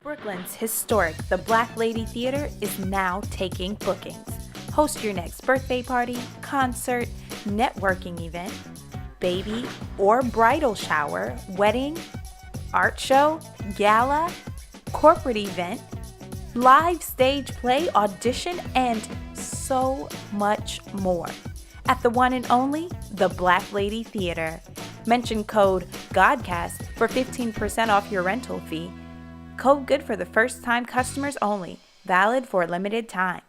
Brooklyn's historic The Black Lady Theater is now taking bookings. Host your next birthday party, concert, networking event, baby or bridal shower, wedding, art show, gala, corporate event, live stage play, audition, and so much more. At the one and only The Black Lady Theater. Mention code GODCAST for 15% off your rental fee. Code good for the first time customers only. Valid for a limited time.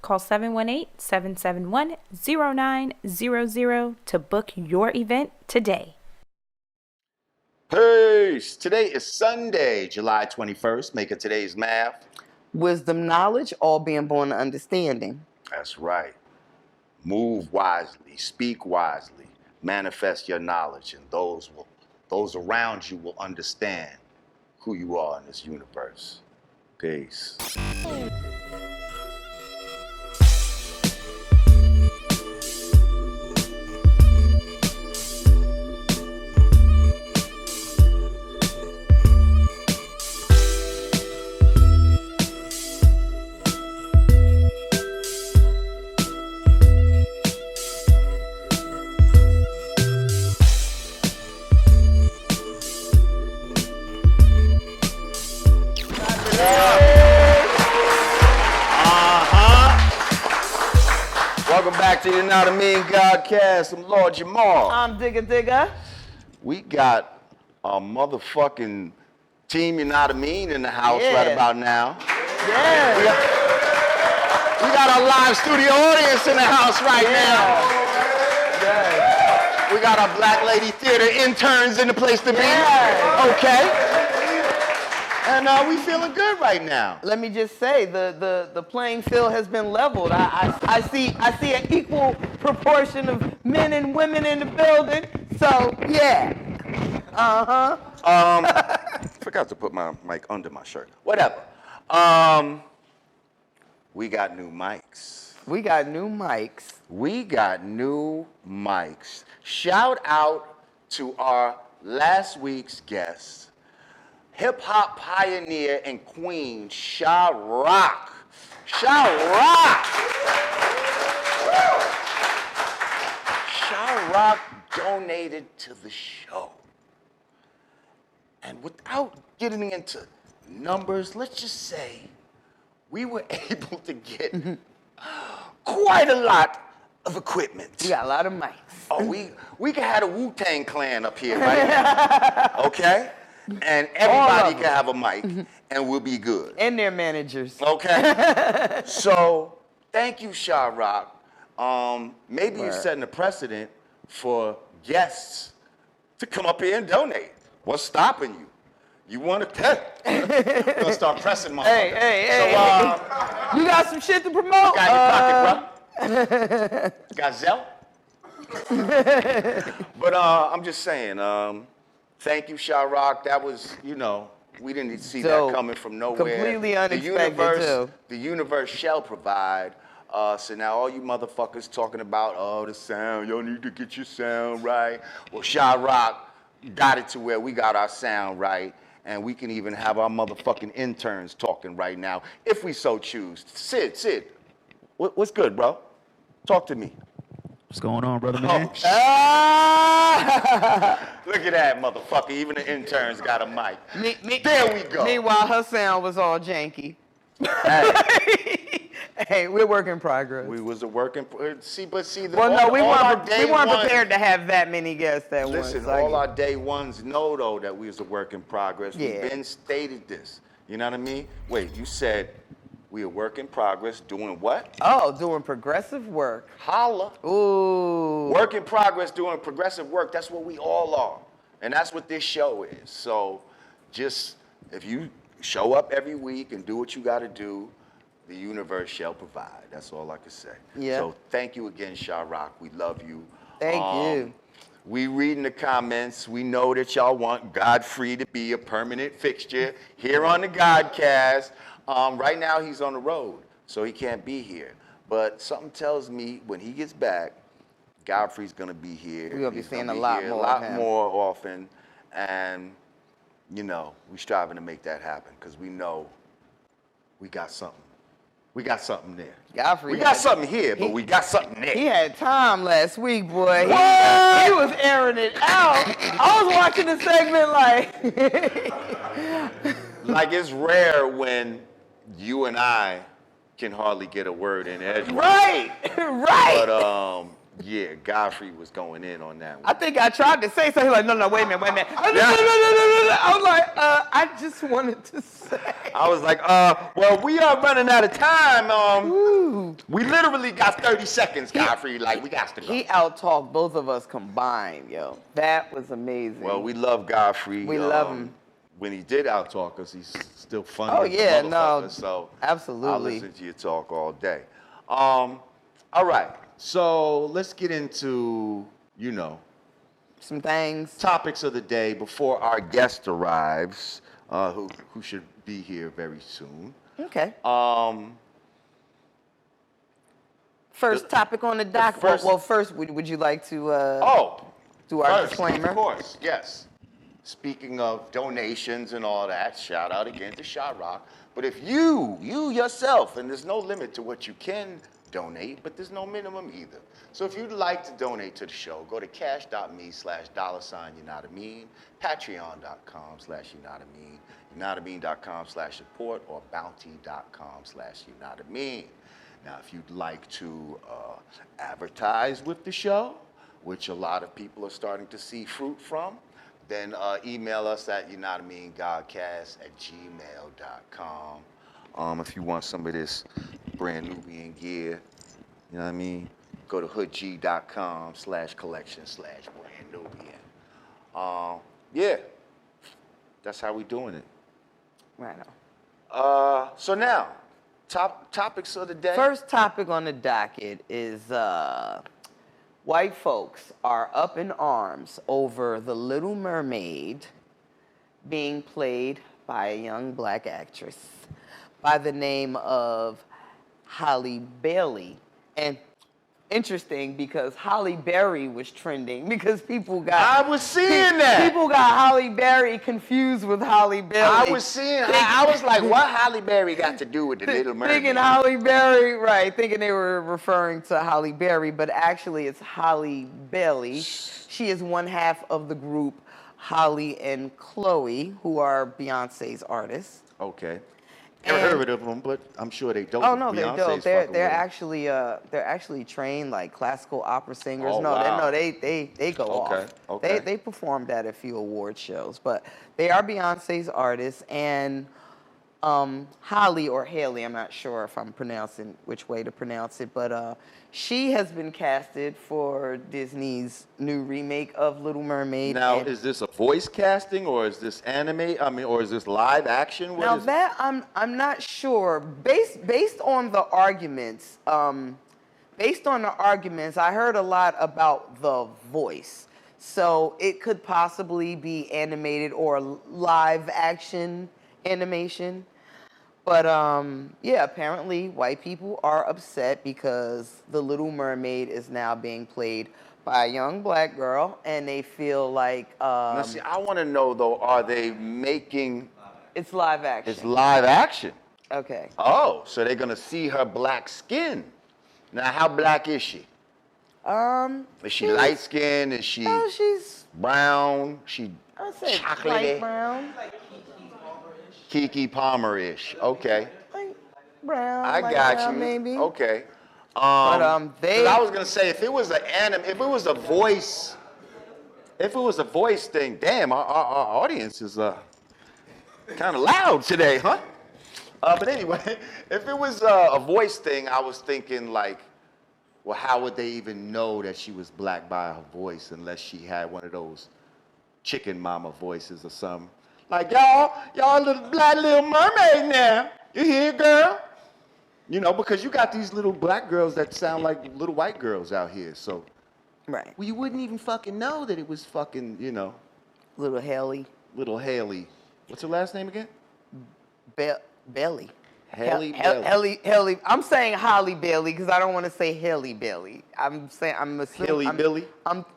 Call 718-771-0900 to book your event today. Peace! Today is Sunday, July 21st. Making today's math. Wisdom, knowledge, all being born to understanding. That's right. Move wisely, speak wisely, manifest your knowledge, and those around you will understand who you are in this universe. Peace. Welcome back to the Not a Mean Godcast. I'm Lord Jamal. I'm Digga. We got a motherfucking team You're Not a Mean in the house right about now. Yeah. We got our live studio audience in the house right now. Yeah. We got our Black Lady Theater interns in the place to be. Yeah. Okay. And we feeling good right now. Let me just say, the playing field has been leveled. I see an equal proportion of men and women in the building. So yeah. Forgot to put my mic under my shirt. Whatever. We got new mics. We got new mics. Shout out to our last week's guest, hip-hop pioneer and queen, Sha Rock. Sha Rock donated to the show. And without getting into numbers, let's just say we were able to get quite a lot of equipment. We got a lot of mics. Oh, we could have a Wu-Tang Clan up here right now, okay? And everybody can have a mic, and we'll be good. And their managers. Okay? So, thank you, Sha Rock. Maybe you're Word. setting a precedent for guests to come up here and donate. What's stopping you? You want to I'm gonna start pressing my Hey. You got some shit to promote? Got your pocket, bro? Got Zelle? But I'm just saying, thank you, Sha Rock. That was, we didn't see that coming from nowhere. Completely unexpected, too. The universe shall provide. So now all you motherfuckers talking about, the sound, y'all need to get your sound right. Well, Sha Rock got it to where we got our sound right, and we can even have our motherfucking interns talking right now, if we so choose. Sid, what's good, bro? Talk to me. What's going on, brother man? Look at that, motherfucker. Even the interns got a mic. There we go. Meanwhile, her sound was all janky. Hey, we're work in progress. We was a working. We weren't prepared to have that many guests at once. Listen, all our day ones know though that we was a work in progress. Yeah. We've been stated this. You know what I mean? Wait, you said we a work in progress doing what? Oh, doing progressive work. Holla. Ooh. Work in progress doing progressive work. That's what we all are. And that's what this show is. So just if you show up every week and do what you got to do, the universe shall provide. That's all I can say. Yeah. So thank you again, Sha Rock. We love you. Thank you. We reading the comments. We know that y'all want Godfrey to be a permanent fixture here on the Godcast. Right now he's on the road, so he can't be here. But something tells me when he gets back, Godfrey's gonna be here. We're gonna be He's seeing gonna a lot here more a lot of him. more often. And you know, we striving to make that happen because we know we got something. We got something there. Godfrey We got something here, but we got something there. He had time last week, boy. What? He was airing it out. I was watching the segment like. Like, it's rare when you and I can hardly get a word in edgewise. Right, right. But, yeah, Godfrey was going in on that one. I think I tried to say something like, no, wait a minute. No. I was like, I just wanted to say. I was like, well, we are running out of time. We literally got 30 seconds, Godfrey. Like, we got to go. He out-talked both of us combined, yo. That was amazing. Well, we love Godfrey. We love him. When he did out-talk us, he's still funny. Oh, as a yeah, motherfucker, no, so absolutely. I'll listen to you talk all day. All right, so let's get into, you know, some things. topics of the day before our guest arrives, who should be here very soon. Okay. First topic on the dock. first- Well, first, would you like to do our First, disclaimer? Of course, yes. Speaking of donations and all that, shout out again to Shot Rock. But if you yourself, and there's no limit to what you can donate, but there's no minimum either. So if you'd like to donate to the show, go to cash.me/$you-know-what-I-mean, patreon.com/you-know-what-I-mean, you-know-what-I-mean.com/support, or bounty.com/you-know-what-I-mean. Now, if you'd like to advertise with the show, which a lot of people are starting to see fruit from, then email us at you-know-what-I-mean-godcast@gmail.com. If you want some of this brand Nubian gear, you know what I mean? Go to hoodg.com/collection/brand Nubian. Yeah, that's how we doing it. Right on. So now, topics of the day. First topic on the docket is white folks are up in arms over The Little Mermaid being played by a young black actress by the name of Halle Bailey. And interesting because Halle Berry was trending because people got... I was seeing that. People got Halle Berry confused with Halle Bailey. I was seeing. I was like, what Halle Berry got to do with the Little Mermaid? Thinking Halle Berry, right, thinking they were referring to Halle Berry, but actually it's Halle Bailey. She is one half of the group Holly and Chloe, who are Beyonce's artists. Okay. Never heard of them, but I'm sure they don't. Oh no, they're dope. Beyonce's fucking They're with actually trained like classical opera singers. Oh, wow. They go off. Okay. They performed at a few award shows, but they are Beyonce's artists. And Holly or Haley, I'm not sure if I'm pronouncing which way to pronounce it, but she has been casted for Disney's new remake of Little Mermaid. Now, is this a voice casting or is this anime? I mean, or is this live action? What Now is that I'm not sure. Based on the arguments, I heard a lot about the voice. So it could possibly be animated or live action animation. But yeah, apparently white people are upset because The Little Mermaid is now being played by a young black girl, and they feel like Now, see, I want to know though, are they making it's live action. it's live action? Okay. Oh, so they're gonna see her black skin. Now, how black is she? Is she light skinned? Is she She's brown? She I would say chocolatey? light brown. Kiki Palmer-ish. Okay. Like brown. I light got brown, you. maybe. Okay. But 'cause they I was gonna say if it was if it was a voice thing, damn, our audience is kind of loud today, huh? But anyway, if it was a voice thing, I was thinking like, well, how would they even know that she was black by her voice unless she had one of those chicken mama voices or something? Like, y'all little black Little Mermaid now. You hear, girl? You know, because you got these little black girls that sound like little white girls out here. So, right. well, you wouldn't even fucking know that it was fucking, you know, Little Haley. little Haley. What's her last name again? Bailey. Halle Bailey. Haley. I'm saying Holly Bailey because I don't want to say Haley Bailey. I'm assuming Haley Billy?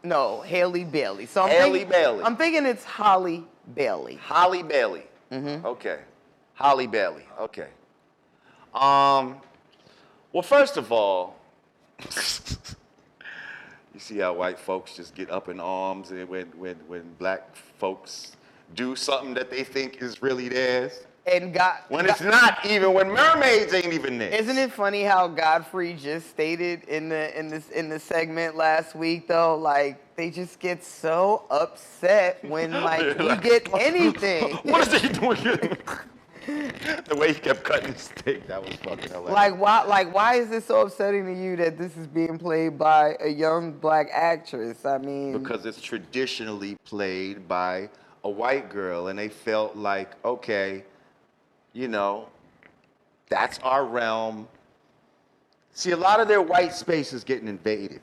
No, Haley Bailey. So Halle Bailey. I'm thinking it's Holly Bailey. Holly Bailey. Okay. Holly Bailey. Okay. Well, first of all, you see how white folks just get up in arms when black folks do something that they think is really theirs? And When it's not even, when mermaids ain't even there. Isn't it funny how Godfrey just stated in the segment last week though, like they just get so upset when like we get anything. What is he doing? The way he kept cutting his steak, that was fucking hilarious. Why is it so upsetting to you that this is being played by a young black actress? I mean, because it's traditionally played by a white girl, and they felt like, okay, you know, that's our realm. See, a lot of their white space is getting invaded.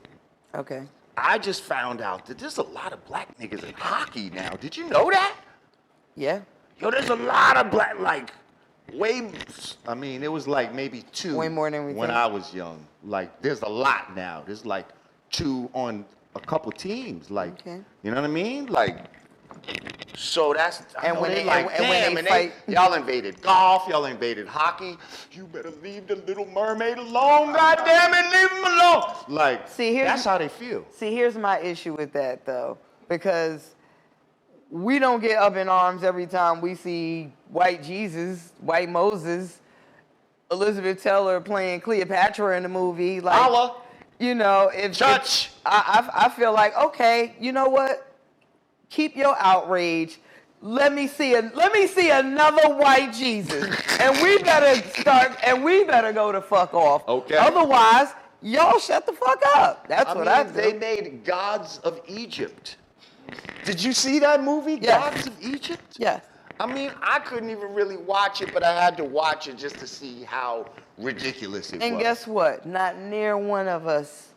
okay. I just found out that there's a lot of black niggas in hockey now. Did you know that? Yeah. Yo, there's a lot of black, like, I mean, it was like maybe 2 Way more than we when think. I was young. Like, there's a lot now. There's like 2 on a couple teams. Like, Okay. you know what I mean? Like, so that's, And know when they they- like, and when damn, they and fight- y'all invaded golf, y'all invaded hockey. You better leave the Little Mermaid alone, goddamn it, leave him alone. Like, See, here's- that's how they feel. See, here's my issue with that though, because we don't get up in arms every time we see white Jesus, white Moses, Elizabeth Taylor playing Cleopatra in the movie. Like, Holla. you know, Church. I feel like, okay, you know what? Keep your outrage. Let me see another white Jesus, and we better go to fuck off. Okay. Otherwise, y'all shut the fuck up. That's what I do. They made Gods of Egypt. Did you see that movie, Yes. Gods of Egypt? Yes. I mean, I couldn't even really watch it, but I had to watch it just to see how ridiculous it And was. guess what? Not near one of us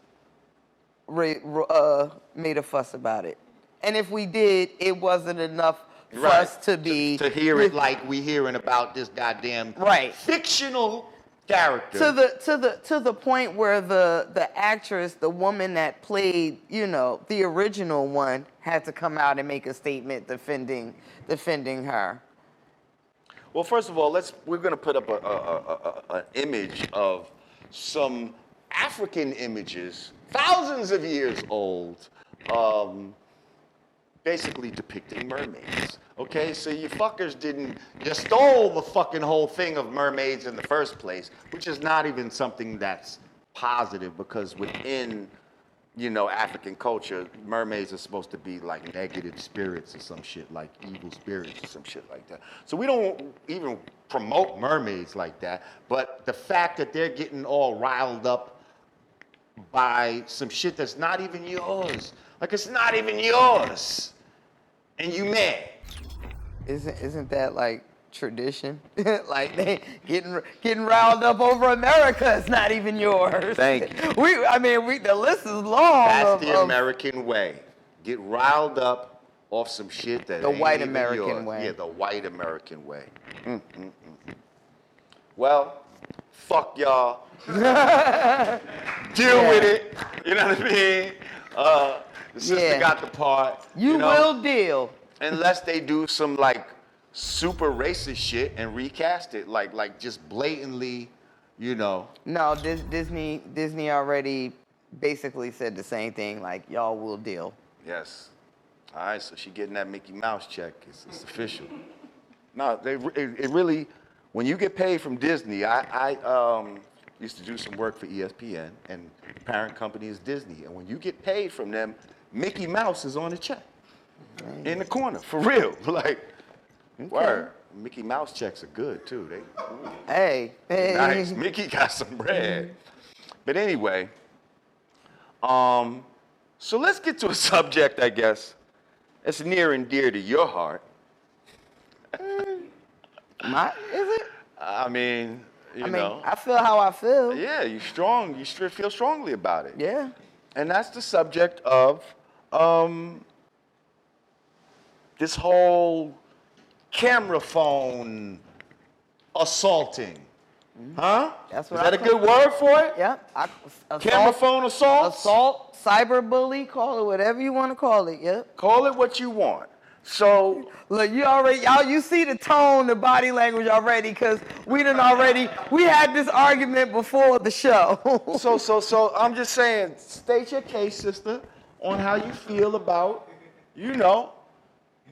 made a fuss about it. And if we did, it wasn't enough for us to be to hear it like we hearing about this goddamn Right. fictional character. to the point where the actress, the woman that played, you know, the original one, had to come out and make a statement defending her. Well, first of all, we're gonna put up an image of some African images, thousands of years old, basically depicting mermaids. Okay, so you fuckers you stole the fucking whole thing of mermaids in the first place, which is not even something that's positive, because within, you know, African culture, mermaids are supposed to be like negative spirits or some shit, like evil spirits or some shit like that. So we don't even promote mermaids like that, but the fact that they're getting all riled up by some shit that's not even yours, like it's not even yours, and you mad. Isn't that like tradition? Like they getting riled up over America. It's not even yours. Thank you. The list is long. That's the American way. Get riled up off some shit that The ain't white even American yours. way. Yeah, the white American way. Well, fuck y'all. Deal with it. You know what I mean? The sister Yeah. got the part. You know? will deal. Unless they do some like super racist shit and recast it, like just blatantly, you know. No, Disney already basically said the same thing. Like y'all will deal. Yes. All right, so she getting that Mickey Mouse check. It's official. No, it really, when you get paid from Disney, I used to do some work for ESPN, and the parent company is Disney. And when you get paid from them, Mickey Mouse is on the check. In the corner, for real. Like, word. Mickey Mouse checks are good too. Hey. Nice. Mickey got some bread. But anyway, so let's get to a subject, I guess, that's near and dear to your heart. Is it? I mean, you know. I feel how I feel. Yeah, you strong. You feel strongly about it. Yeah. And that's the subject of this whole camera phone assaulting. Huh? That's Is what that I a good word for it? Yeah. Camera phone assault? Assault, cyberbully, call it whatever you want to call it. Yep. Call it what you want. So Look, you see the tone, the body language already, because we had this argument before the show. So I'm just saying, state your case, sister, on how you feel about,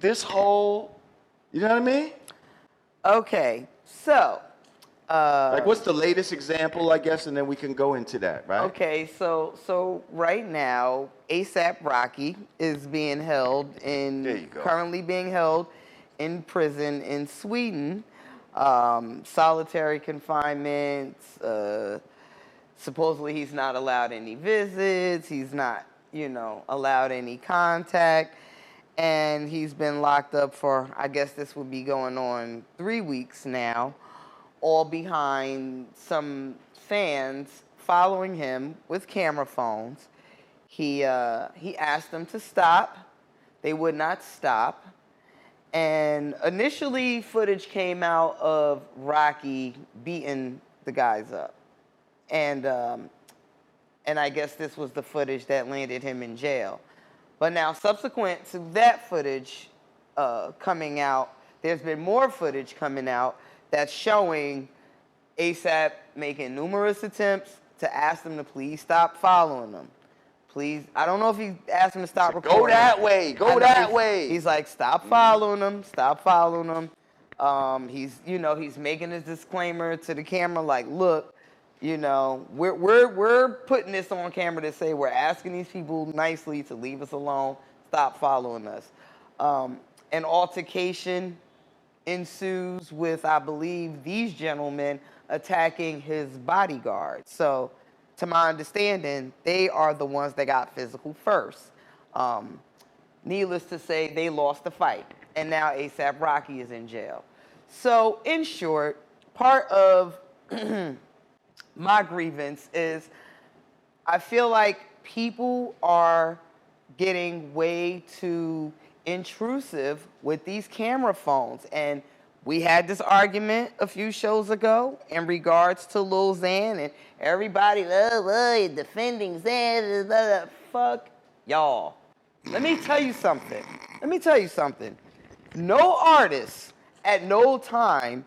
this whole, you know what I mean? Okay, so. Like, what's the latest example, I guess, and then we can go into that, right? Okay, so right now, ASAP Rocky is currently being held in prison in Sweden, solitary confinement. Supposedly, he's not allowed any visits. He's not, allowed any contact, and he's been locked up for, I guess this would be going on 3 weeks now. All behind some fans following him with camera phones. He asked them to stop. They would not stop. And initially, footage came out of Rocky beating the guys up. And I guess this was the footage that landed him in jail. But now, subsequent to that footage coming out, there's been more footage coming out that's showing ASAP making numerous attempts to ask them to please stop following them. Please, I don't know if he asked them to stop recording. Go that way, go that way. He's like, stop following them, stop following them. He's making his disclaimer to the camera like, look, we're putting this on camera to say we're asking these people nicely to leave us alone, stop following us. An altercation ensues with, I believe, these gentlemen attacking his bodyguard. So, to my understanding, they are the ones that got physical first. Needless to say, they lost the fight, and now ASAP Rocky is in jail. So, in short, part of my grievance is I feel like people are getting way too intrusive with these camera phones. And we had this argument a few shows ago in regards to Lil Xan, and everybody, defending Xan, fuck y'all. Let me tell you something. No artist at no time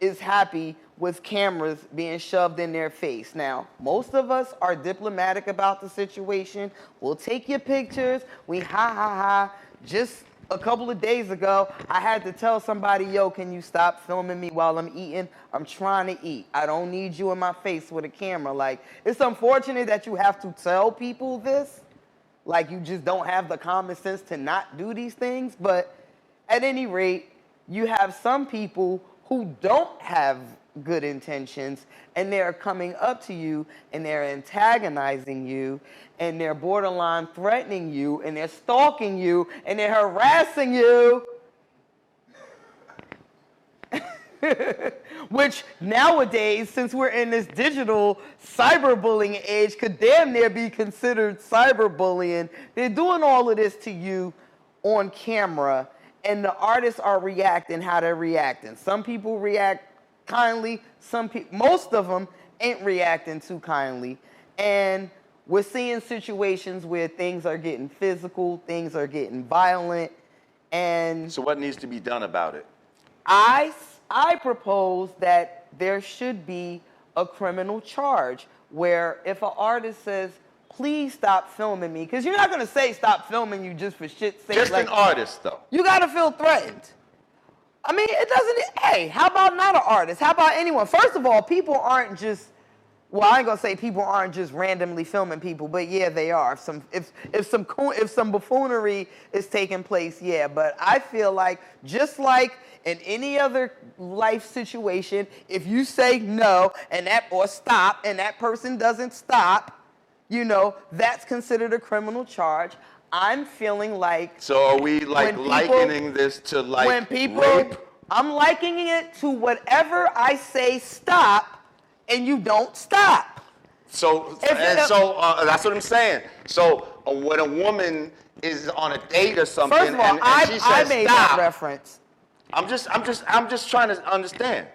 is happy with cameras being shoved in their face. Now, most of us are diplomatic about the situation. We'll take your pictures. We ha. Just a couple of days ago, I had to tell somebody, yo, can you stop filming me while I'm eating? I'm trying to eat. I don't need you in my face with a camera. Like, it's unfortunate that you have to tell people this. Like, you just don't have the common sense to not do these things. But at any rate, you have some people who don't have good intentions, and they're coming up to you, and they're antagonizing you, and they're borderline threatening you, and they're stalking you, and they're harassing you. Which nowadays, since we're in this digital cyberbullying age, could damn near be considered cyberbullying. They're doing all of this to you on camera, and the artists are reacting how they're reacting. Some people react kindly, most of them ain't reacting too kindly. And we're seeing situations where things are getting physical, things are getting violent, and So what needs to be done about it? I propose that there should be a criminal charge where if an artist says, please stop filming me, because you're not going to say stop filming you just for shit's sake. Just an artist, though. You got to feel threatened. I mean, it doesn't, hey, how about not an artist? How about anyone? First of all, people aren't just, well, I ain't gonna say people aren't just randomly filming people, but yeah, they are. If some buffoonery is taking place, yeah. But I feel like, just like in any other life situation, if you say no or stop, and that person doesn't stop, that's considered a criminal charge. I'm feeling like. So are we likening this to rape? I'm likening it to whatever I say stop, and you don't stop. So that's what I'm saying. So when a woman is on a date or something, first of all, and she says I made stop, that reference. I'm just trying to understand.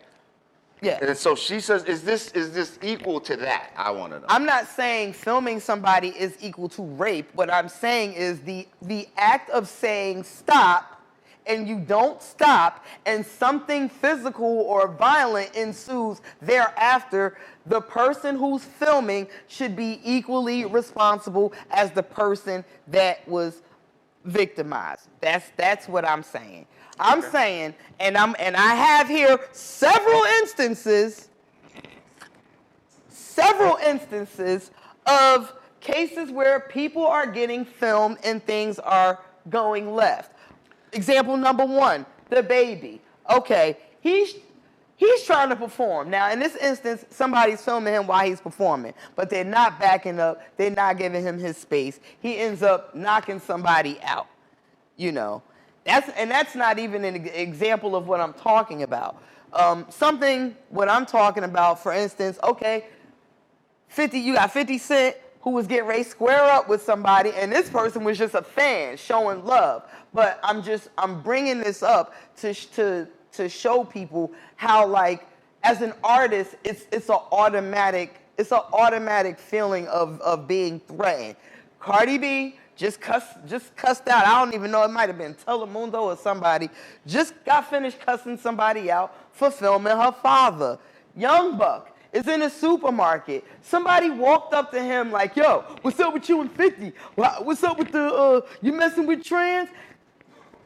Yeah. And so she says, is this equal to that? I want to know. I'm not saying filming somebody is equal to rape. What I'm saying is the act of saying stop and you don't stop and something physical or violent ensues thereafter, the person who's filming should be equally responsible as the person that was victimized. That's what I'm saying. I'm saying, and I have here several instances of cases where people are getting filmed and things are going left. Example number 1, the baby. Okay, he's trying to perform. Now, in this instance, somebody's filming him while he's performing, but they're not backing up. They're not giving him his space. He ends up knocking somebody out. You know, that's not even an example of what I'm talking about. What I'm talking about, for instance, okay, you got 50 Cent who was getting ready to square up with somebody, and this person was just a fan showing love. But I'm bringing this up to show people how, like, as an artist, it's an automatic feeling of being threatened. Cardi B just cussed out. I don't even know, it might have been Telemundo or somebody. Just got finished cussing somebody out for filming her father. Young Buck is in a supermarket. Somebody walked up to him like, yo, what's up with you and 50? What's up with you messing with trans?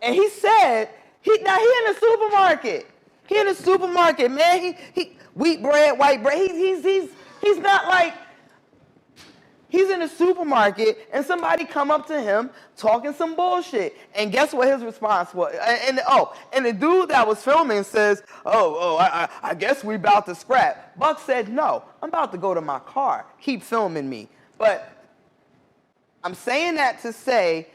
And he said, he in a supermarket. He in a supermarket, man. He wheat bread, white bread. He's not like, he's in a supermarket and somebody come up to him talking some bullshit. And guess what his response was? And the dude that was filming says, I guess we about to scrap. Buck said, no, I'm about to go to my car. Keep filming me. But I'm saying that to say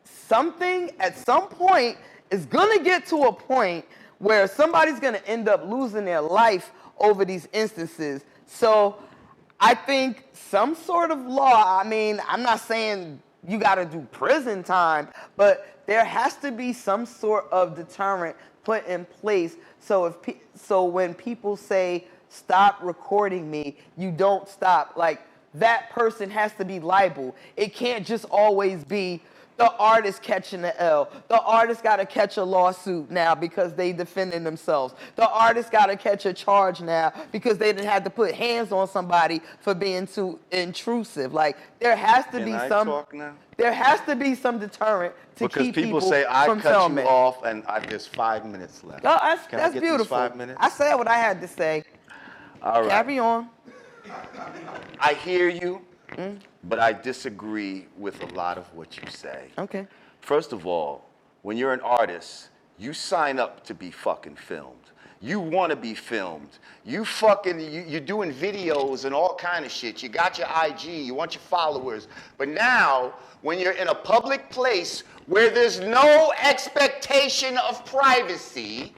something at some point is going to get to a point where somebody's going to end up losing their life over these instances. So I think some sort of law, I mean, I'm not saying you got to do prison time, but there has to be some sort of deterrent put in place so when people say, stop recording me, you don't stop. Like, that person has to be liable. It can't just always be the artist catching the L. The artist got to catch a lawsuit now because they defending themselves. The artist got to catch a charge now because they didn't have to put hands on somebody for being too intrusive. Like, there has to be some deterrent to keep people say from I cut filming. you off and there's 5 minutes left. No, Can that's I get beautiful. These 5 minutes? I said what I had to say. All right. Carry on. I hear you, but I disagree with a lot of what you say. Okay. First of all, when you're an artist, you sign up to be fucking filmed. You want to be filmed. You're doing videos and all kind of shit. You got your IG, you want your followers. But now, when you're in a public place where there's no expectation of privacy,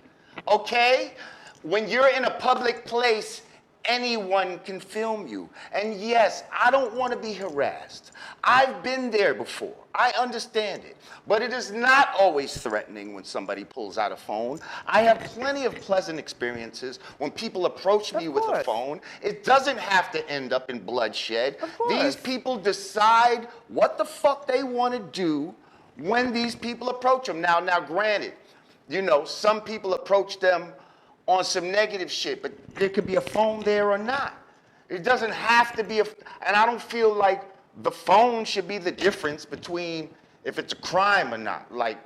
okay? When you're in a public place, anyone can film you. And yes, I don't want to be harassed. I've been there before. I understand it. But it is not always threatening when somebody pulls out a phone. I have plenty of pleasant experiences when people approach me with a phone. It doesn't have to end up in bloodshed. These people decide what the fuck they want to do when these people approach them. Now, granted, you know, some people approach them on some negative shit, but there could be a phone there or not. It doesn't have to be and I don't feel like the phone should be the difference between if it's a crime or not. Like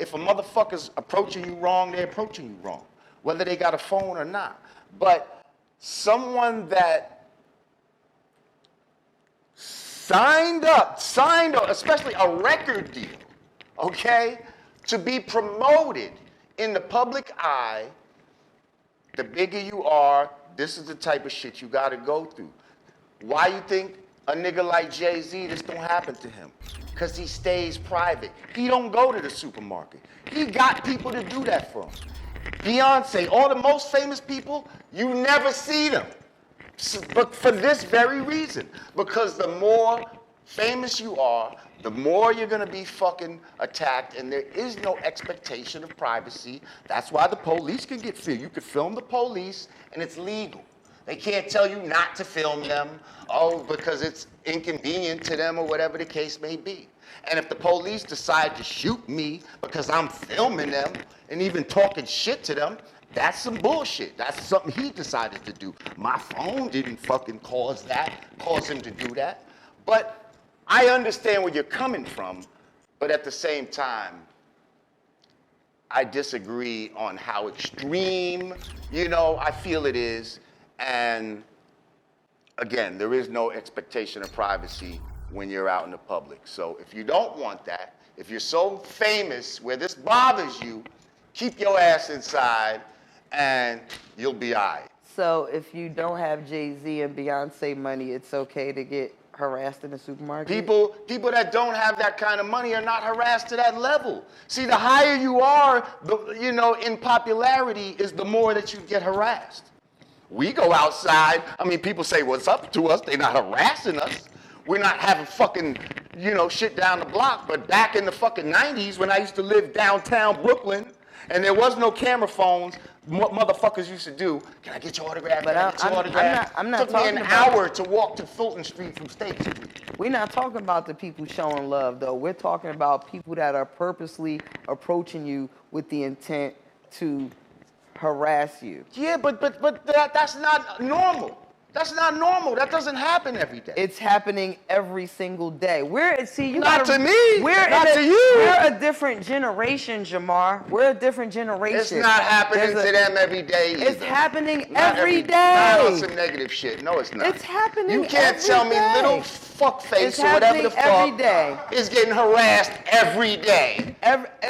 if a motherfucker's approaching you wrong, they're approaching you wrong, whether they got a phone or not. But someone that signed up, especially a record deal, okay, to be promoted in the public eye, the bigger you are, this is the type of shit you gotta go through. Why you think a nigga like Jay-Z, this don't happen to him? Because he stays private. He don't go to the supermarket. He got people to do that for him. Beyonce, all the most famous people, you never see them. But for this very reason, because the more famous you are, the more you're gonna be fucking attacked, and there is no expectation of privacy. That's why the police can get filmed. You can film the police, and it's legal. They can't tell you not to film them, because it's inconvenient to them or whatever the case may be. And if the police decide to shoot me because I'm filming them and even talking shit to them, that's some bullshit. That's something he decided to do. My phone didn't fucking cause him to do that. But I understand where you're coming from, but at the same time, I disagree on how extreme, I feel it is. And again, there is no expectation of privacy when you're out in the public. So if you don't want that, if you're so famous where this bothers you, keep your ass inside and you'll be all right. So if you don't have Jay-Z and Beyonce money, it's okay to get harassed in the supermarket? People that don't have that kind of money are not harassed to that level. See, the higher you are, in popularity is the more that you get harassed. We go outside, people say, what's up to us? They're not harassing us. We're not having fucking, shit down the block. But back in the fucking 90s when I used to live downtown Brooklyn and there was no camera phones, what motherfuckers used to do, can I get your autograph? But I'm not Took me an hour to walk to Fulton Street from State Street. We're not talking about the people showing love, though. We're talking about people that are purposely approaching you with the intent to harass you. Yeah, but that's not normal. That's not normal. That doesn't happen every day. It's happening every single day. Not to me. Not to you. We're a different generation, Jamar. We're a different generation. It's not happening to them every day either. It's happening Not every day. Not on some negative shit. No, it's not. It's happening You can't every tell me day. little fuckface It's or whatever the happening fuck every day. is getting harassed every day.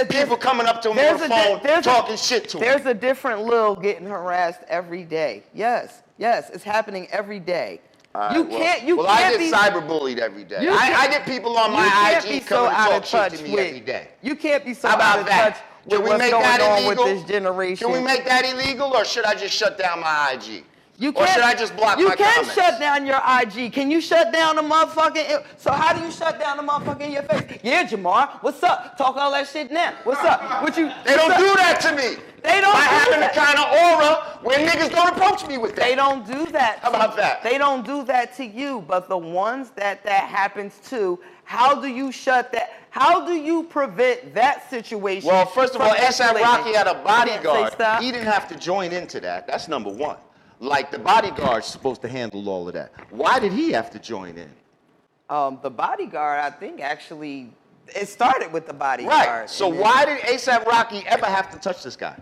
People coming up to him on the phone talking shit to him. There's a different Lil getting harassed every day. Yes, it's happening every day. I get cyberbullied every day. I get people on my IG coming to talk shit to me every day. You can't be so How about out of that? touch with what's going on with this generation. Can we make that illegal, or should I just shut down my IG? Or should I just block my comments? You can shut down your IG. Can you shut down the motherfucking... So how do you shut down the motherfucking in your face? Yeah, Jamar, what's up? Talk all that shit now. What's up? They don't do that to me. They don't By do having that. the kind of aura where niggas don't approach me with that. They don't do that. How about that? They don't do that to you, but the ones that happens to, how do you shut that? How do you prevent that situation? Well, first of all, A$AP Rocky had a bodyguard. Stop. He didn't have to join into that. That's number one. Like, the bodyguard's supposed to handle all of that. Why did he have to join in? The bodyguard, I think, actually, it started with the bodyguard. Right. So why did A$AP Rocky ever have to touch this guy?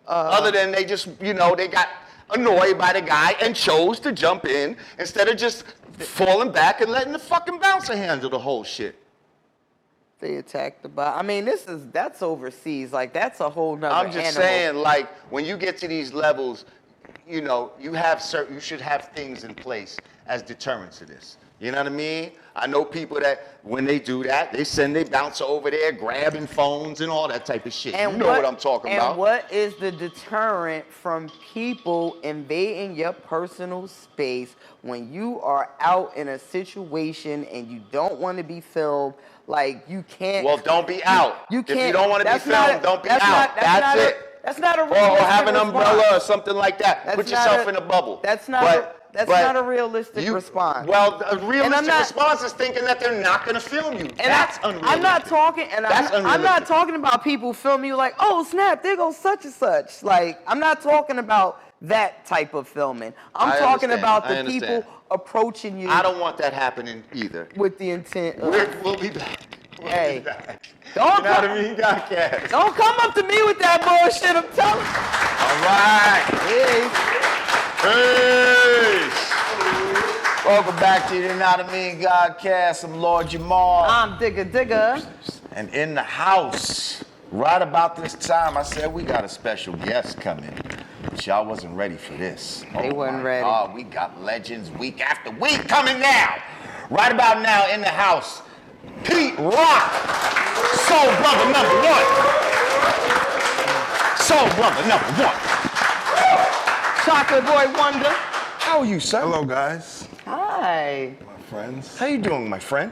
Other than they just, they got annoyed by the guy and chose to jump in instead of just falling back and letting the fucking bouncer handle the whole shit. They attacked the body. I mean, that's overseas. Like, that's a whole nother I'm just animal. saying, like, when you get to these levels, you should have things in place as deterrents to this. You know what I mean? I know people that when they do that, they send their bouncer over there grabbing phones and all that type of shit. You know what I'm talking about. And what is the deterrent from people invading your personal space when you are out in a situation and you don't want to be filmed? Like, you can't... Well, don't be out. You can't... If you don't want to be filmed, don't be out. That's it. That's not a Or realistic have an umbrella response. or something like that. Put yourself in a bubble. That's not a realistic response. Well, a realistic response is thinking that they're not going to film you. That's unrealistic. I'm not talking about people filming you like, oh snap, there goes such and such. Like, I'm not talking about that type of filming. I'm talking about the people approaching you. I don't want that happening either. With the intent of... We'll be back. Hey, don't come up to me with that bullshit, I'm telling you. All right. Peace. Welcome back to the Not a Mean Godcast. I'm Lord Jamar. I'm Digga. And in the house, right about this time, I said we got a special guest coming. But y'all wasn't ready for this. They wasn't ready. Oh, we got legends week after week coming now. Right about now in the house, Pete Rock, Soul Brother number one. Soul Brother number one. Chocolate Boy Wonder. How are you, sir? Hello, guys. Hi. My friends. How you doing, my friend?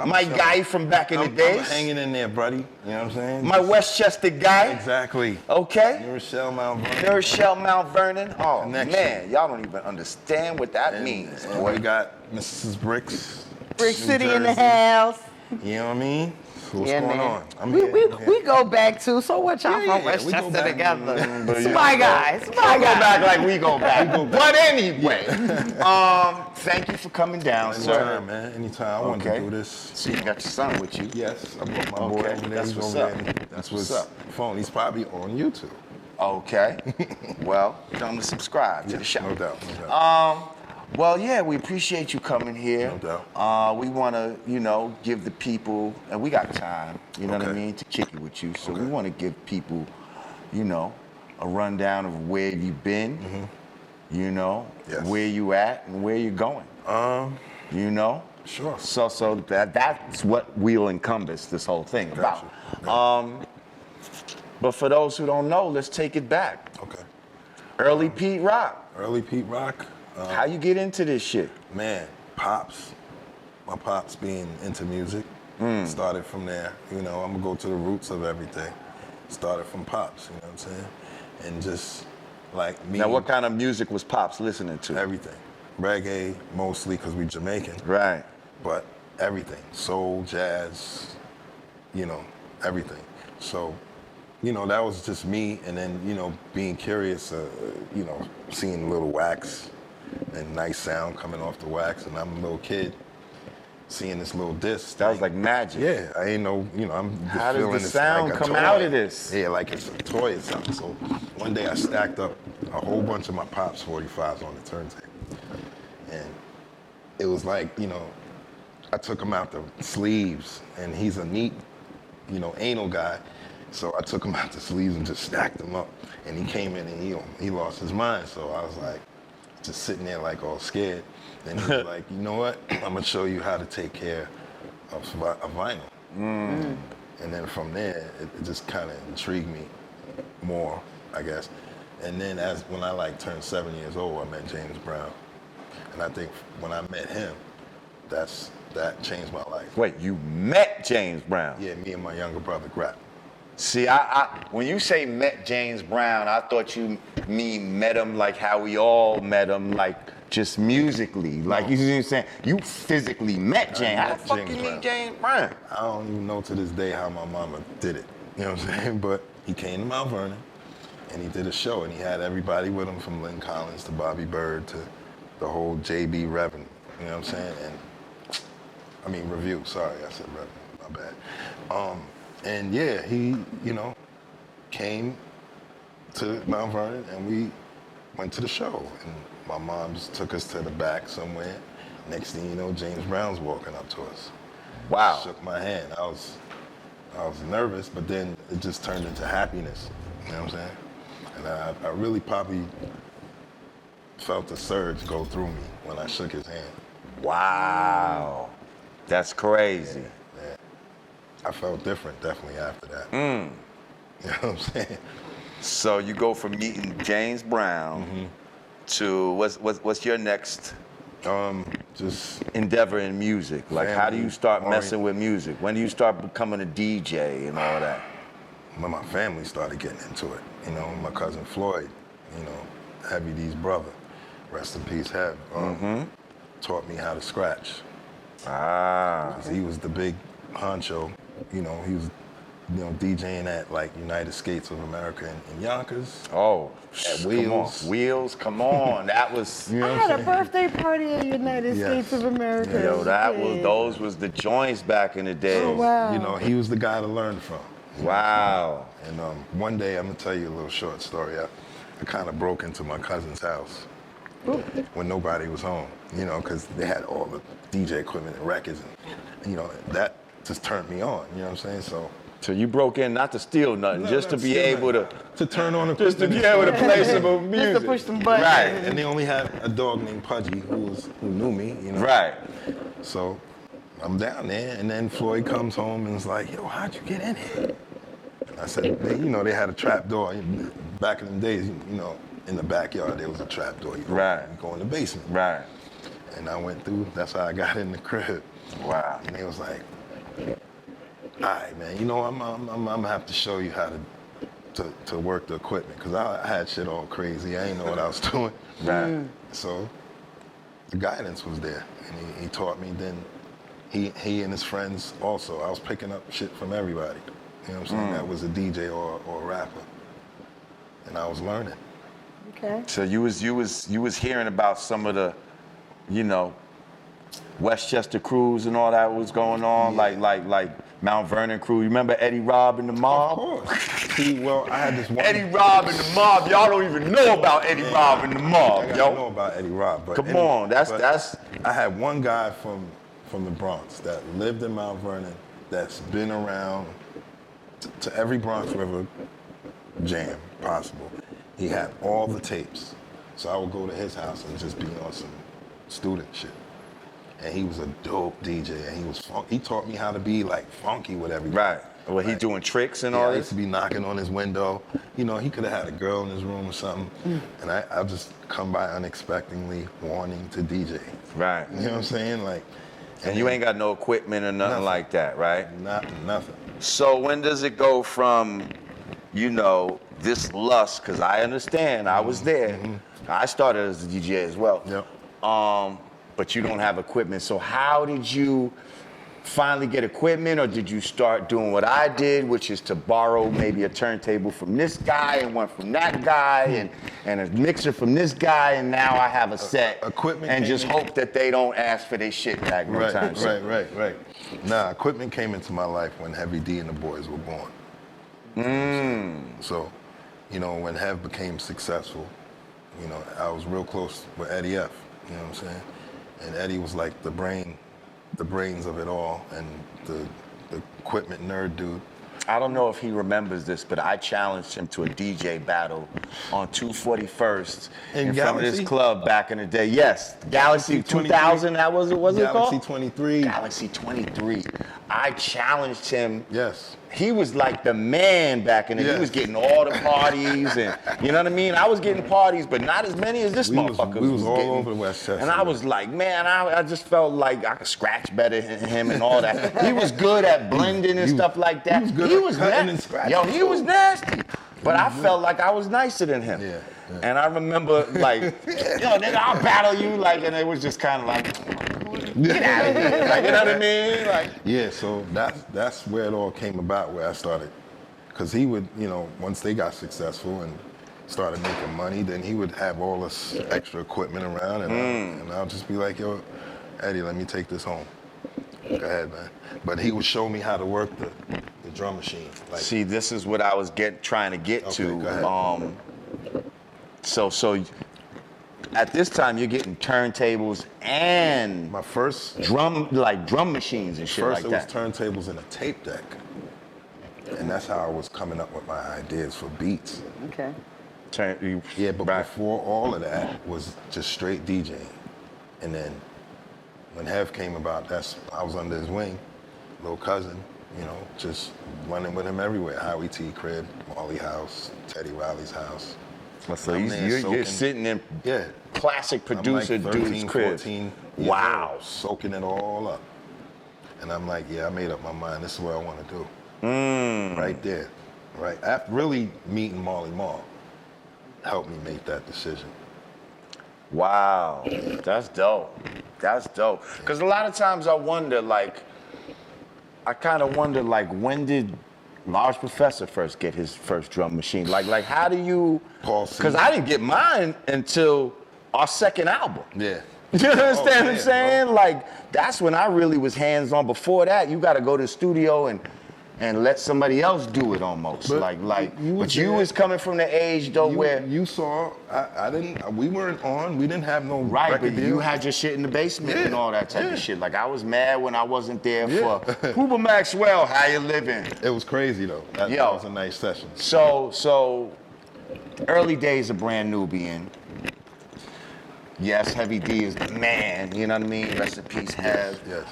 My guy from back in the days. I'm hanging in there, buddy. You know what I'm saying? My Westchester guy. Exactly. Okay. New Rochelle, Mount Vernon. New Rochelle, Mount Vernon. Oh, Connection. man. Y'all don't even understand what that means, And boy. we got Mrs. Bricks. Brick New City in the Jersey. house. You know what I mean? So what's Yeah, going man. on? I'm we, here. we, I'm here. we go back to, so what y'all Yeah, from yeah, we go Westchester back. together? but you Spy know, guys, Don't spy go guys. back like we go back. But anyway, thank you for coming down, sir. Anytime, man. Anytime. I wanted Okay. to do this. See, you got your son with you. Yes, I brought my boy Okay, over there. that's He's what's over up. there. That's With what's up. his phone. He's probably on YouTube. Okay. Well, tell them to subscribe to the show. No doubt. No doubt. Well, yeah, we appreciate you coming here. No doubt. We want to, give the people, and we got time, you know what I Okay. mean, to kick it with you. So we Okay. want to give people, a rundown of where you've been, Yes. where you at, and where you're going. Sure. So that's what we'll encompass this whole thing about. Gotcha. But for those who don't know, let's take it back. Okay. Early Pete Rock. Early Pete Rock. How you get into this shit? Man, pops. My pops being into music. Started from there. I'm gonna go to the roots of everything. Started from pops, you know what I'm saying? And just like me. Now, what kind of music was Pops listening to? Everything. Reggae, mostly because we Jamaican. Right. But everything. Soul, jazz, everything. So, that was just me. And then, being curious, seeing little wax and nice sound coming off the wax. And I'm a little kid seeing this little disc. That was like magic. Yeah, I ain't know, I'm just How does feeling the it's sound like a come toy. out of this? Yeah, like it's a toy or something. So one day I stacked up a whole bunch of my Pops 45s on the turntable. And it was like, I took him out the sleeves, and he's a neat, anal guy. So I took him out the sleeves and just stacked them up. And he came in and he lost his mind. So I was like, just sitting there like all scared. Then he was like, you know what? I'm gonna show you how to take care of vinyl. And then from there, it just kind of intrigued me more, I guess. And then when I turned 7 years old, I met James Brown. And I think when I met him, that changed my life. Wait, you met James Brown? Yeah, me and my younger brother, Grap. See, I when you say met James Brown, I thought you met him like how we all met him, like just musically. Like, you see what I'm saying? You physically met James. How the met fuck James you Brown. meet James Brown? I don't even know to this day how my mama did it. You know what I'm saying? But he came to Mount Vernon, and he did a show, and he had everybody with him from Lynn Collins to Bobby Bird to the whole J.B. Reverend. You know what I'm saying? Review. Sorry, I said Reverend. My bad. And yeah, he, came to Mount Vernon, and we went to the show. And my mom just took us to the back somewhere. Next thing you know, James Brown's walking up to us. Wow. Shook my hand. I was nervous, but then it just turned into happiness. You know what I'm saying? And I really probably felt a surge go through me when I shook his hand. Wow. That's crazy. Yeah. I felt different definitely after that. You know what I'm saying? So you go from meeting James Brown to what's your next Just endeavor in music? Like, how do you start messing with music? When do you start becoming a DJ and all that? when my family started getting into it. My cousin Floyd, Heavy D's brother, rest in peace, Hev, taught me how to scratch. Ah. 'Cause he was the big honcho. He was, DJing at United Skates of America in Yonkers. Oh, At come Wheels. on. Wheels, come on. That was, I had a birthday party at United Yes. States of America. yo, those was the joints back in the day. Oh, wow. He was the guy to learn from. Wow. And one day, I'm gonna tell you a little short story. I kind of broke into my cousin's house when nobody was home, because they had all the DJ equipment and records, and that just turned me on. You know what I'm saying? So you broke in not to steal nothing, just to be able to turn on just to be able to play some music. Just to push some buttons. Right. And they only had a dog named Pudgy who knew me. Right. So I'm down there, and then Floyd comes home and is like, "Yo, how'd you get in here?" I said, they had a trap door. Back in the days, in the backyard, there was a trap door. You go in the basement. Right. And I went through, that's how I got in the crib. Wow. And they was like, all right, man, I'm gonna have to show you how to work the equipment, because I had shit all crazy. I didn't know what I was doing. Right. So the guidance was there, and he taught me. Then, he and his friends also. I was picking up shit from everybody. You know what I'm saying? That was a DJ or a rapper, and I was learning. Okay. So you was hearing about some of the, you know, Westchester crews and all that was going on, like Mount Vernon crew. You remember Eddie Robb and the Mob? Of course. See, well, I had this one. Eddie Robb and the Mob. Y'all don't even know about Eddie Robb and the Mob, I gotta yo. know about Eddie Robb, but Come on, that's. I had one guy from the Bronx that lived in Mount Vernon that's been around to every Bronx River jam possible. He had all the tapes, so I would go to his house and just be on some student shit. And he was a dope DJ, and he was he taught me how to be like funky with everybody. Right. Well, he doing tricks and Yeah, all I used this? to be knocking on his window. You know, he could have had a girl in his room or something, and I'll just come by unexpectedly wanting to DJ. Right. You know what I'm saying? Like, And you ain't got no equipment or nothing like that, right? Nothing. So when does it go from, you know, this lust, because I understand, I was there. I started as a DJ as well. Yep. But you don't have equipment. So how did you finally get equipment, or did you start doing what I did, which is to borrow maybe a turntable from this guy and one from that guy and a mixer from this guy, and now I have a set Equipment and came just in- hope that they don't ask for their shit back no time soon. Right. Nah, equipment came into my life when Heavy D and the boys were born. So, you know, when Hev became successful, you know, I was real close with Eddie F. You know what I'm saying? And Eddie was like the brains of it all, and the equipment nerd dude. I don't know if he remembers this, but I challenged him to a DJ battle on 241st in front of this Galaxy? club back in the day. Yes, Galaxy 23. 2000, that was it Galaxy called? 23. Galaxy 23. I challenged him. Yes. He was like the man back in the day. He Yes. was getting all the parties, and you know what I mean? I was getting parties, but not as many as this We was- motherfucker we was all getting. over Westchester. And I was like, man, I just felt like I could scratch better than him and all that. He was good at blending and stuff like that. he was good at cutting and scratching. Yo, he was nasty. But I felt like I was nicer than him. Yeah. And I remember like, yo, nigga, I'll battle you. Like, and it was just kind of like, get out of here. Like, you know what I mean? Like, Yeah, so that's where it all came about, where I started. Because he would, you know, once they got successful and started making money, then he would have all this extra equipment around, and I'll just be like, yo, Eddie, let me take this home. Go ahead, man. But he would show me how to work the drum machine. Like, see, this is what I was trying to get Okay, to. go ahead. So at this time, you're getting turntables and my first drum machines and shit First, like that. it was turntables and a tape deck. And that's how I was coming up with my ideas for beats. Okay. Yeah, but right. before all of that was just straight DJing. And then when Hev came about, I was under his wing, little cousin, you know, just running with him everywhere. Howie T crib, Marley house, Teddy Riley's house. So I'm there you're soaking- sitting in Yeah. classic producer I'm like dude's 13, crib. 14 years Wow. old, soaking it all up. And I'm like, yeah, I made up my mind. This is what I want to do. Right there. Right. After really meeting Marley Marl helped me make that decision. Wow, that's dope. That's dope. Because a lot of times I wonder, like, when did Large Professor first get his first drum machine? Like how do you? Paul C. Because I didn't get mine until our second album. Yeah. You understand what I'm yeah, saying? Like, that's when I really was hands-on. Before that, you got to go to the studio and let somebody else do it almost. But you was But you there. was coming from the age though where You saw, we weren't on, we didn't have no right, record but you deals. had your shit in the basement Yeah, and all that type yeah. of shit. Like I was mad when I wasn't there Yeah. for Hoover Maxwell. How you living? It was crazy though. That Yo. was a nice session. So early days of Brand Nubian. Yes, Heavy D is the man, you know what I mean? Rest in peace, Hev. Yes.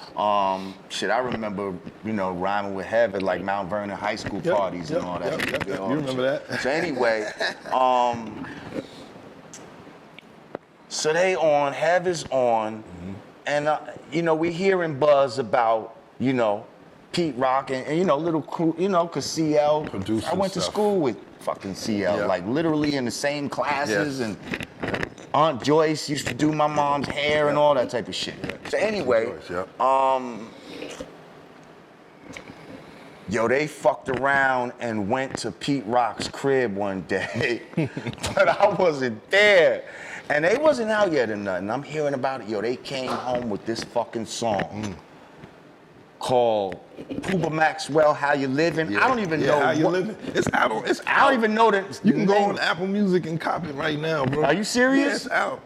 Shit, I remember, you know, rhyming with Hev at like Mount Vernon high school Yep, parties and yep, all that. yep, yep. all You that remember shit. that. So anyway, so they on, Hev is on, and you know, we hearing buzz about, you know, Pete Rock and you know, little crew, you know, cause CL. Producing I went to stuff. school with fucking CL, Yeah. like literally in the same classes, Yes. and Aunt Joyce used to do my mom's hair and all that type of shit. So anyway, Joyce, yep. Yo, they fucked around and went to Pete Rock's crib one day, but I wasn't there. And they wasn't out yet or nothing. I'm hearing about it. Yo, they came home with this fucking song called Puba Maxwell, How You Living? I don't even know How You Living. It's out. It's out. I don't even know that. You can go on Apple Music and cop it right now, bro. Are you serious? Yeah, it's out.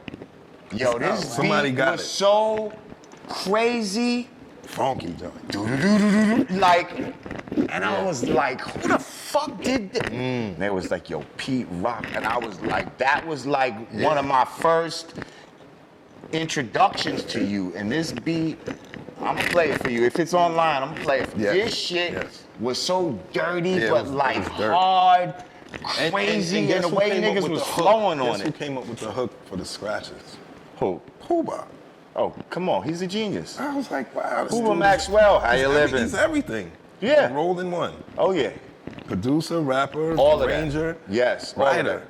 Yo, It's this out. Somebody beat got was it. so crazy. Funky joint. Like, and I was like, who the fuck did this? They was like, yo, Pete Rock. And I was like, that was like one of my first introductions to you. And this beat, I'm gonna play it for you. If it's online, I'm gonna play it for you. Yes. This shit Yes. was so dirty, Yeah, it but was- it like was dirty. hard, crazy, and, guess the who way came up niggas with was the hook? flowing on Guess who it. came up with the hook for the scratches? Who? Puba. Oh, come on, he's a genius. I was like, wow. this Puba dude- Maxwell, how he's you every- living? He's everything. Yeah. He rolled in one. Oh yeah, Producer, rapper, all of arranger, that. Yes, all of writer.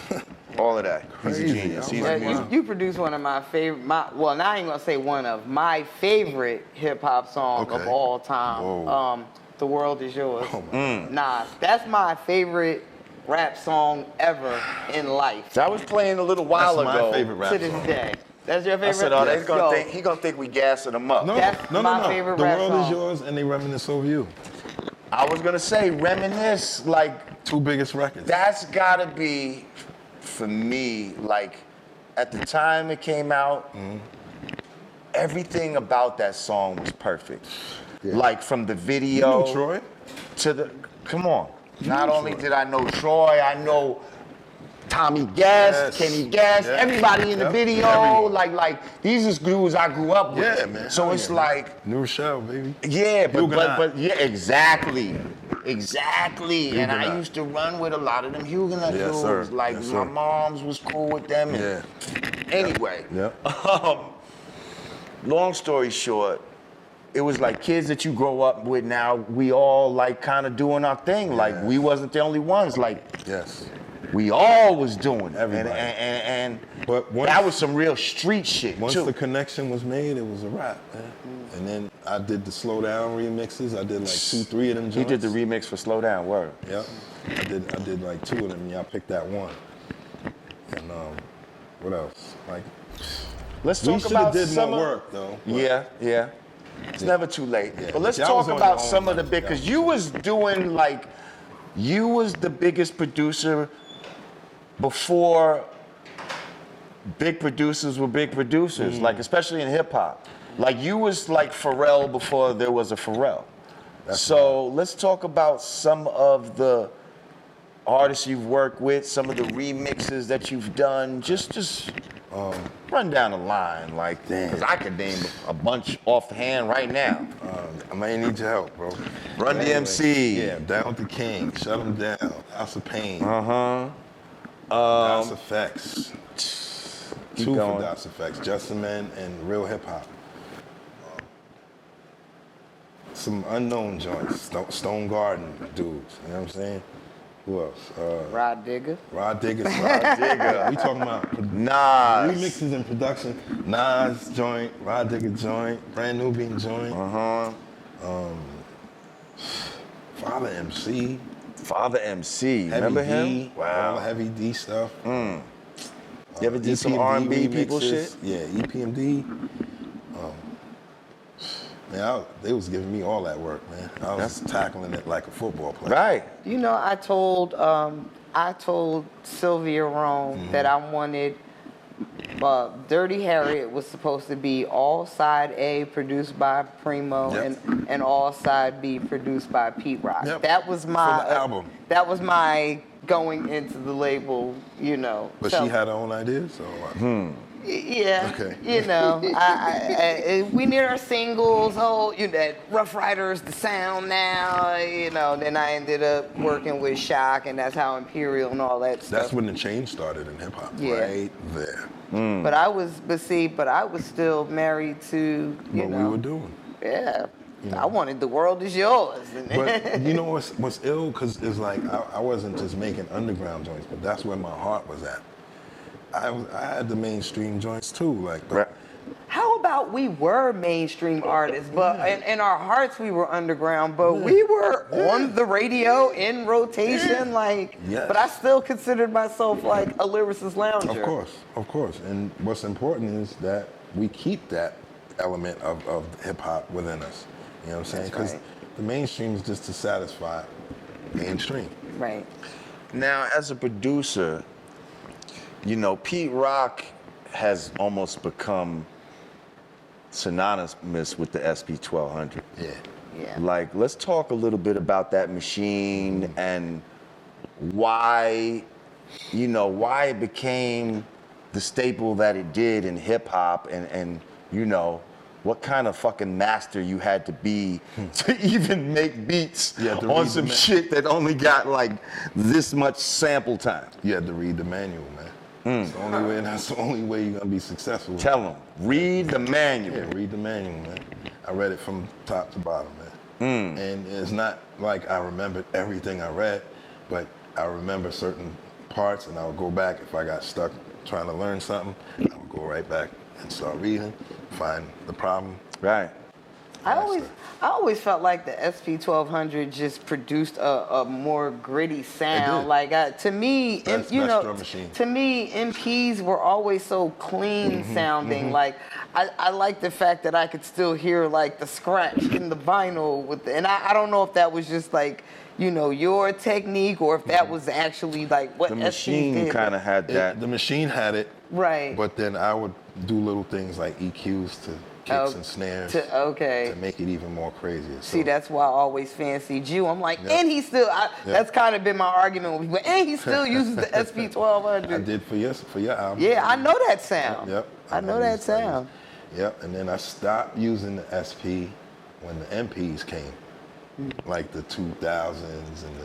that. All of that. He's a Crazy. genius. I'm He's like, a Yeah, genius. you produced one of my favorite, well, now I ain't gonna say one of, my favorite hip hop song of Okay. all time. Whoa. The World Is Yours. Oh, my Nas. That's my favorite rap song ever in life. So I was playing a little while That's ago. my favorite rap To this song. day. That's your favorite? I said, oh, they Yo, gonna think, he gonna think we gassing him up. No, That's no, my no, no. favorite The rap world song. is yours, and they reminisce over you. I was gonna say, reminisce, like, Two biggest records. that's gotta be, for me, like, at the time it came out, everything about that song was perfect. Like, from the You video know Troy? to the, come on. Not only did I know Troy, I know Tommy Guest, Yes. Kenny Guest, Yeah. everybody in the Yep. video. Everyone. Like these is dudes I grew up with. Yeah, man. So Hell it's yeah, like, New Rochelle, baby. yeah, Huguenot. but yeah, exactly. And I Huguenot. used to run with a lot of them Huguenot Yes, dudes. sir. Like Yes, my sir. mom's was cool with them. And Yeah. Anyway, Yep. long story short, it was like kids that you grow up with now, we all like kind of doing our thing. Like we wasn't the only ones. Like Yes. we all was doing it. Everybody. And But once- that was some real street shit Once too. the connection was made, it was a wrap, man. And then I did the Slow Down remixes. I did like 2-3 of them joints. He did the remix for Slow Down, word. Yep. I did like 2 of them, and y'all picked that one. And what else? Like, Let's we talk should about have did some more of- work though. but- Yeah. It's never too late. Yeah, But let's but y'all talk was on about your own some of the time. big, because you was doing like, you was the biggest producer before big producers were big producers, like especially in hip hop. Like you was like Pharrell before there was a Pharrell. So let's talk about some of the artists you've worked with, some of the remixes that you've done. Just run down the line, like, because I could name a bunch offhand right now. I may need your help, bro. Run DMC. Yeah, Down with the King, Shut 'Em Down, House of Pain, Uh-huh. Das Effects, Keep two for going. Das Effects, Justin Man and Real Hip Hop. Some unknown joints, Stone Garden dudes, you know what I'm saying? Who else? Rod Digger. Rod Digger. Rod Digger. We talking about Nas. remixes and production. Nas joint, Rod Digger joint, Brand Nubian joint. Uh-huh. Father MC, Father MC. Heavy Remember D, him? all the Heavy D stuff. You ever did some EPMD R&B people remixes. shit? Yeah, EPMD. Man, they was giving me all that work, man. I was tackling it like a football player. Right. You know, I told Sylvia Rome that I wanted Dirty Harriet was supposed to be all side A produced by Primo Yep. and all side B produced by Pete Rock. Yep. That was my For the album. That was my going into the label, you know. But So- she had her own ideas, so Yeah, Okay. you know, we need our singles. Oh, you know, that Rough Riders, the sound now. You know, then I ended up working with Shock, and that's how Imperial and all that stuff. that's when the change started in hip hop, Yeah. right there. But I was still married to you What know. we were doing. Yeah, I wanted The World Is Yours. But you know what's ill? Because it's like I wasn't just making underground joints, but that's where my heart was at. I had the mainstream joints too, like. But Right. How about we were mainstream artists, but in our hearts we were underground, but we were on the radio in rotation, like. Yes. But I still considered myself like a lyricist lounger. Of course. And what's important is that we keep that element of hip hop within us. You know what I'm saying? That's Because right. the mainstream is just to satisfy mainstream. Right. Now, as a producer, you know, Pete Rock has almost become synonymous with the SP1200. Yeah. Yeah. Like, let's talk a little bit about that machine and why, you know, why it became the staple that it did in hip hop and you know, what kind of fucking master you had to be to even make beats Yeah, to on read some the shit that only got like this much sample time. You had to read the manual, man. That's the only way you're gonna be successful. Tell them, read the manual. Yeah, read the manual, man. I read it from top to bottom, man. And it's not like I remembered everything I read, but I remember certain parts, and I would go back if I got stuck trying to learn something. I would go right back and start reading, find the problem. Right. I always felt like the SP1200 just produced a more gritty sound. did. Like to me, Best you know, drum machine. to me, MPs were always so clean sounding. Like I like the fact that I could still hear like the scratch in the vinyl with, and I don't know if that was just like, you know, your technique or if that was actually like what The SPs machine did. kind of had that. The machine had it, Right. but then I would do little things like EQs to kicks and snares Okay. to make it even more crazier. See, So- that's why I always fancied you. I'm like, Yep. and he still, Yep. that's kind of been my argument with people, and he still uses the I SP1200. did for your album. Yeah, I know that sound. Yep. I know that sound. Yep. And then I stopped using the SP when the MPs came, like the 2000s and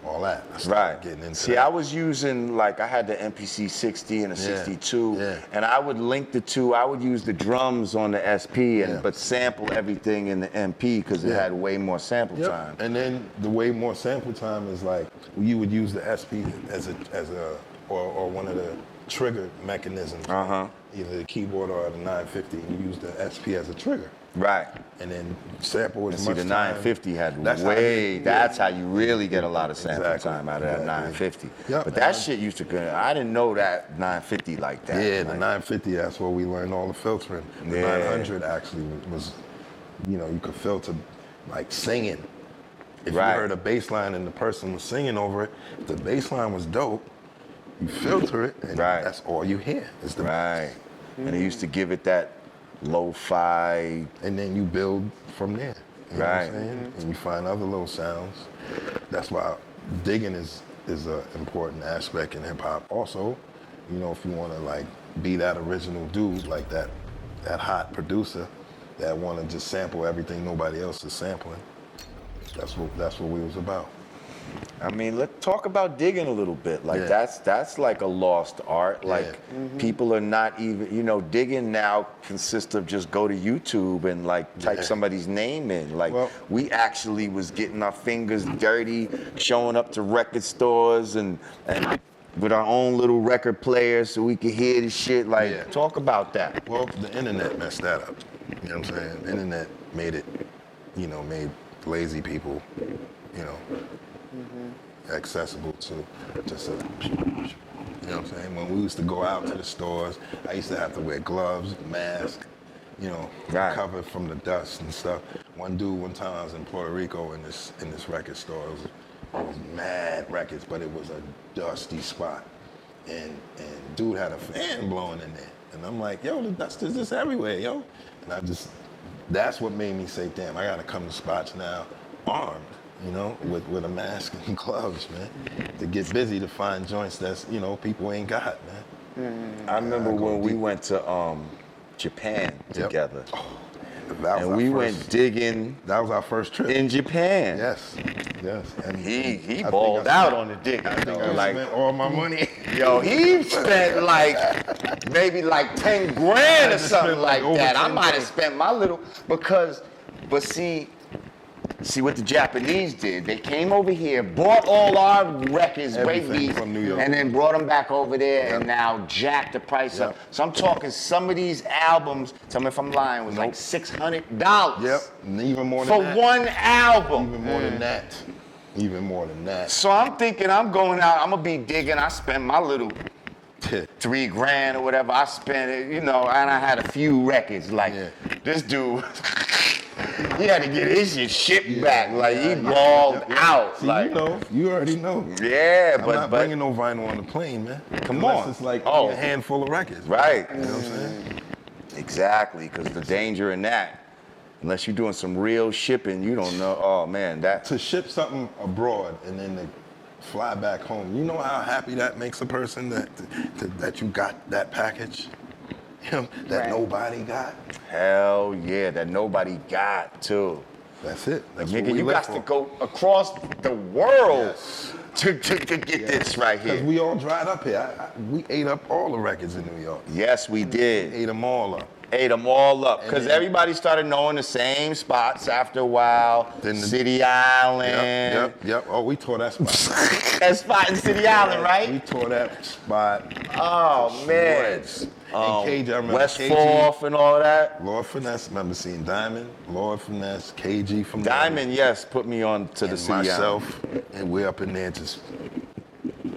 all that. I started Right. getting into See, that. I was using, like, I had the MPC 60 and a 62, yeah. and I would link the two. I would use the drums on the SP, Yeah. but sample everything in the MP because it Yeah. had way more sample Yep. time. And then the way more sample time is like you would use the SP as a or one of the trigger mechanisms. Uh-huh. Either the keyboard or the 950. And you use the SP as a trigger. Right. And then sample as And see, much the time. 950 had That's how way, you- yeah. that's how you really get a lot of sample Exactly. time out of that Exactly. 950. Yep. But that shit used to go, I didn't know that 950 like that. Yeah, the Like, 950, that's where we learned all the filtering. The Yeah. 900 actually was, you know, you could filter like singing. If Right. you heard a bass line and the person was singing over it, if the bass line was dope, you filter it and Right. that's all you hear. Is the Right. And it used to give it that lo-fi. And then you build from there. You know what Right. I'm saying? And you find other little sounds. That's why digging is an important aspect in hip hop. Also, you know, if you want to like be that original dude, like that hot producer that want to just sample everything nobody else is sampling. That's what we was about. I mean, let's talk about digging a little bit. Like Yeah. that's like a lost art. Like people are not even, you know, digging now consists of just go to YouTube and like type Yeah. somebody's name in. Like Well- we actually was getting our fingers dirty, showing up to record stores and with our own little record players so we could hear the shit. Like Yeah. talk about that. Well, the internet messed that up. You know what I'm saying? The internet made it, you know, made lazy people, you know, accessible to just a, you know what I'm saying? When we used to go out to the stores, I used to have to wear gloves, mask, you know, Right. covered from the dust and stuff. One dude, one time I was in Puerto Rico in this record store. It was mad records, but it was a dusty spot. And dude had a fan blowing in there. And I'm like, yo, the dust is just everywhere, yo. And that's what made me say, damn, I gotta come to spots now armed, you know, with a mask and gloves, man, to get busy to find joints that's, you know, people ain't got, man. I remember I go when we deep. went to Japan Yep. together. That was And our we first- went digging That was our first trip. in Japan. Yes. And He I think balled I out on the digging. I think I like, spent all my money. yo, he spent like maybe like 10 grand or just something spent, like, like over that. I 10 might have grand. spent my little but see, See what the Japanese did. They came over here, bought all our records, Everything breakbeats, from New York. and then brought them back over there and now jacked the price up. Yep. So I'm talking some of these albums, tell me if I'm lying, was like $600. Yep, and even more than For that. one album. Even more than that. Even more than that. So I'm thinking I'm going out, I'm gonna be digging, I spend my little $3,000 or whatever, I spent it, you know, and I had a few records. Like, this dude, he had to get his shit shipped back. Like, he balled out. See, like, you already know. Yeah, I'm but not bringing no vinyl on the plane, man. Unless on. it's like Oh. a handful of records. right. You know what I'm saying? Exactly, because the danger in that, unless you're doing some real shipping, you don't know. Oh man, that. To ship something abroad and then to fly back home, you know how happy that makes a person that you got that package? You know, that Right. nobody got? Hell yeah, that nobody got too. That's it. That's what Nigga, we you live got for. to go across the world Yes. to get this right Because here. we all dried up here. We ate up all the records in New York. Yes, we did. Ate them all up. Ate them all up And because then- everybody started knowing the same spots after a while. Then the- City Island. Yep. Oh, we tore that spot. That spot in City Island, We right? tore that spot. Oh man. Shreds. And KG, I remember West KG. 4th and all that. Lord Finesse, remember seeing Diamond, Lord Finesse, KG from Diamond, yes, put me on to the and City Island. myself, and we're up in there just, you know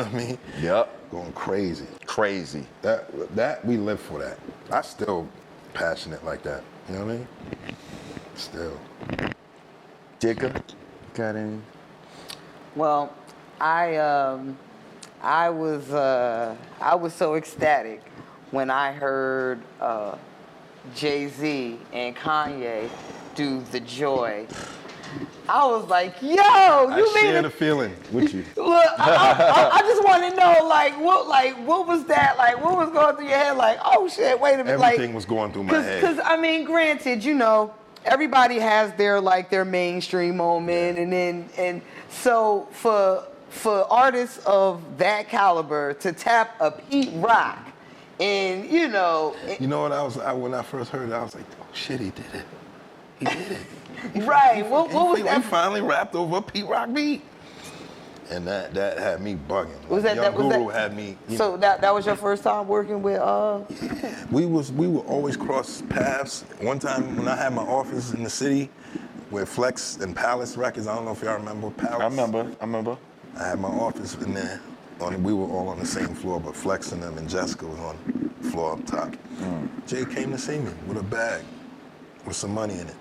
what I mean? Yep. Going crazy. Crazy. That we live for that. I still passionate like that. You know what I mean? Still. Digger, got any? Well, I was so ecstatic when I heard Jay-Z and Kanye do The Joy. I was like, yo, you I mean share the feeling with you. Look, I just want to know, what was that? Like, what was going through your head? Like, oh shit, wait a minute. Everything was going through my head. Because I mean, granted, you know, everybody has their mainstream moment, and so for artists of that caliber to tap a Pete Rock, and you know, You know what when I first heard it, I was like, oh shit, he did it. He did it. right? What was He that? finally rapped over a Pete Rock beat. And that had me bugging. Was Like, that Young was Guru that? had me. You So that was your first time working with We would always cross paths. One time when I had my office in the city with Flex and Palace Records, I don't know if y'all remember Palace. I remember. I had my office in there. We were all on the same floor, but Flex and them and Jessica was on the floor up top. Jay came to see me with a bag with some money in it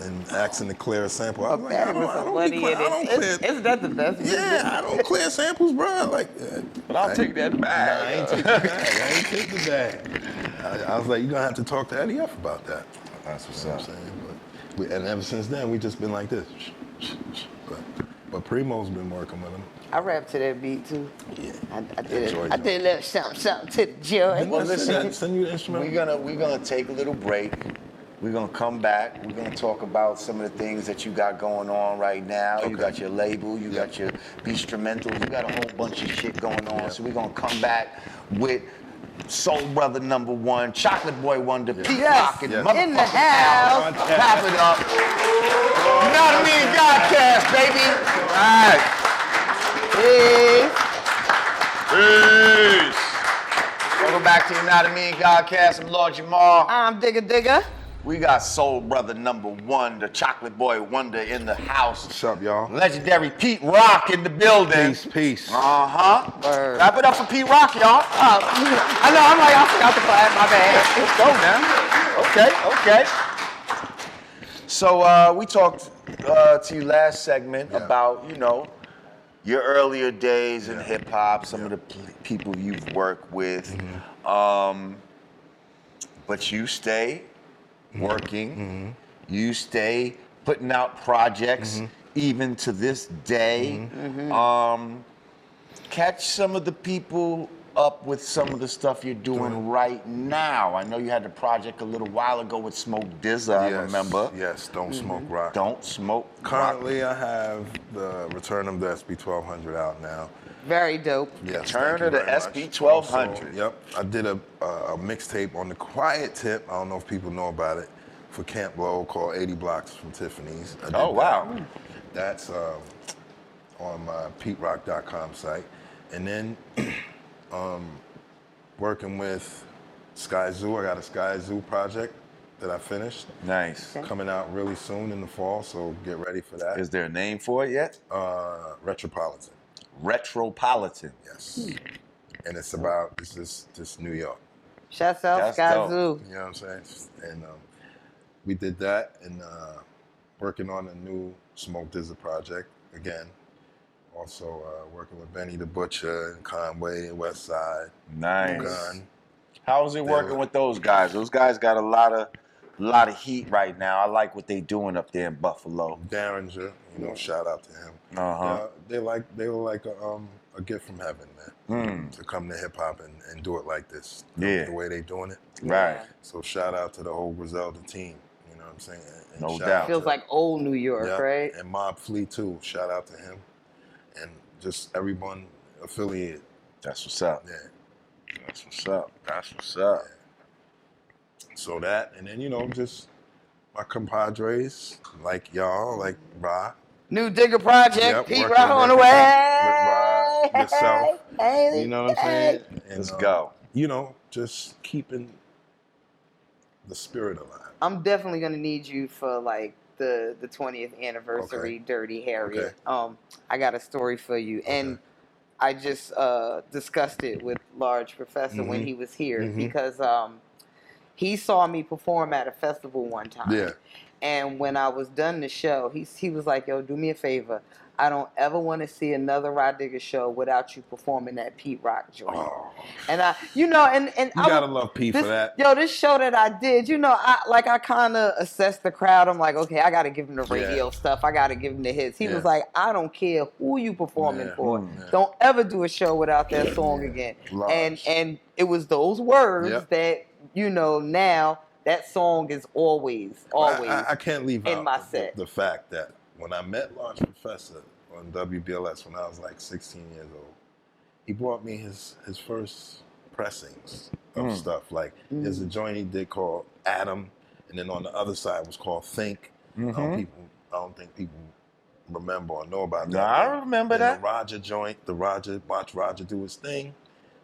and asking to clear a sample. I was like, I don't clear. Isn't that the best? Yeah, I don't clear samples, bro. Like, But I'll take that back. I ain't take the bag. I ain't take the bag. I was like, you're gonna have to talk to Eddie F about that. That's what's You know up. what I'm saying? And ever since then, we just been like this. But Primo's been working with him. I rap to that beat too. Yeah. I did Joy a little something to the joy. Well, listen, Send you the instrument. we're gonna take a little break. We're gonna come back. We're gonna talk about some of the things that you got going on right now. You Okay. got your label, you got your Beastrumentals, you got a whole bunch of shit going on. So we're gonna come back with Soul Brother #1, Chocolate Boy Wonder, Pete Yes, Rock, and yes. motherfucking in the house. Al. Clap it up. You know what I mean? Godcast, baby. All right. Peace. Welcome back to United Me and Godcast. I'm Lord Jamal. I'm Digger. We got Soul Brother #1, the Chocolate Boy Wonder in the house. What's up, y'all? Legendary Pete Rock in the building. Peace. Uh-huh. Word. Wrap it up for Pete Rock, y'all. I know, I'm like, I forgot to clap, my bad. Let's go now. Okay. So we talked to you last segment Yeah. about, you know, your earlier days in hip hop, some of the people you've worked with. But you stay working. You stay putting out projects even to this day. Catch some of the people up with some of the stuff you're doing right now. I know you had the project a little while ago with Smoke Dizza, I remember. Yes, Don't Smoke Rock. Don't Smoke Rock. Currently, I have the Return of the SB1200 out now. Very dope. Yes, Return thank you of the very much. SB1200. Also, yep, I did a mixtape on the quiet tip. I don't know if people know about it. for Camp Blow called 80 Blocks from Tiffany's. I did Oh, wow. that. That's on my PeteRock.com site. And then working with Sky Zoo. I got a Sky Zoo project that I finished. Nice. Coming out really soon in the fall, so get ready for that. Is there a name for it yet? Retropolitan. Retropolitan. Yes. And it's about this New York. Shouts out That's Sky dope. Zoo. You know what I'm saying? And we did that, and working on a new Smoke Dizza project again. Also working with Benny the Butcher and Conway and West Side. Nice. Gun. How's it working with those guys? Those guys got a lot of heat right now. I like what they doing up there in Buffalo. Derringer, you know, shout out to him. Uh-huh. They were like a gift from heaven, man. To come to hip hop and do it like this. Yeah. The way they doing it. Right. So shout out to the whole Griselda team. You know what I'm saying? And No shout doubt. out Feels to- like old New York, yeah, right? And Mob Flea too. Shout out to him. And just everyone affiliated. That's what's up. Yeah. That's what's up. That's what's up. So that, and then, you know, just my compadres, like y'all, like Ra. New Digger Project, Yep, Pete working Rock on the with way. Rod, yourself. Hey, You know what I'm saying? And, Let's go. You know, just keeping the spirit alive. I'm definitely gonna need you for like the 20th anniversary Dirty Harriet. I got a story for you, and I just discussed it with Large Professor when he was here because he saw me perform at a festival one time. Yeah. And when I was done the show, he was like, "Yo, do me a favor. I don't ever want to see another Rod Digger show without you performing that Pete Rock joint." Oh, And I, you know, and you I gotta love P for that. Yo, this show that I did, you know, I kind of assessed the crowd. I'm like, okay, I got to give him the radio stuff. I got to give him the hits. He was like, I don't care who you performing for. Don't ever do a show without that song again. Large. And it was those words Yep. that, you know, now that song is always I can't leave in out my set. the fact that when I met Large Professor on WBLS when I was like 16 years old, he brought me his first pressings of stuff. Like there's a joint he did called Adam, and then on the other side was called Think. I don't think people remember or know about that. No, I remember Then that. The Roger joint, watch Roger do his thing.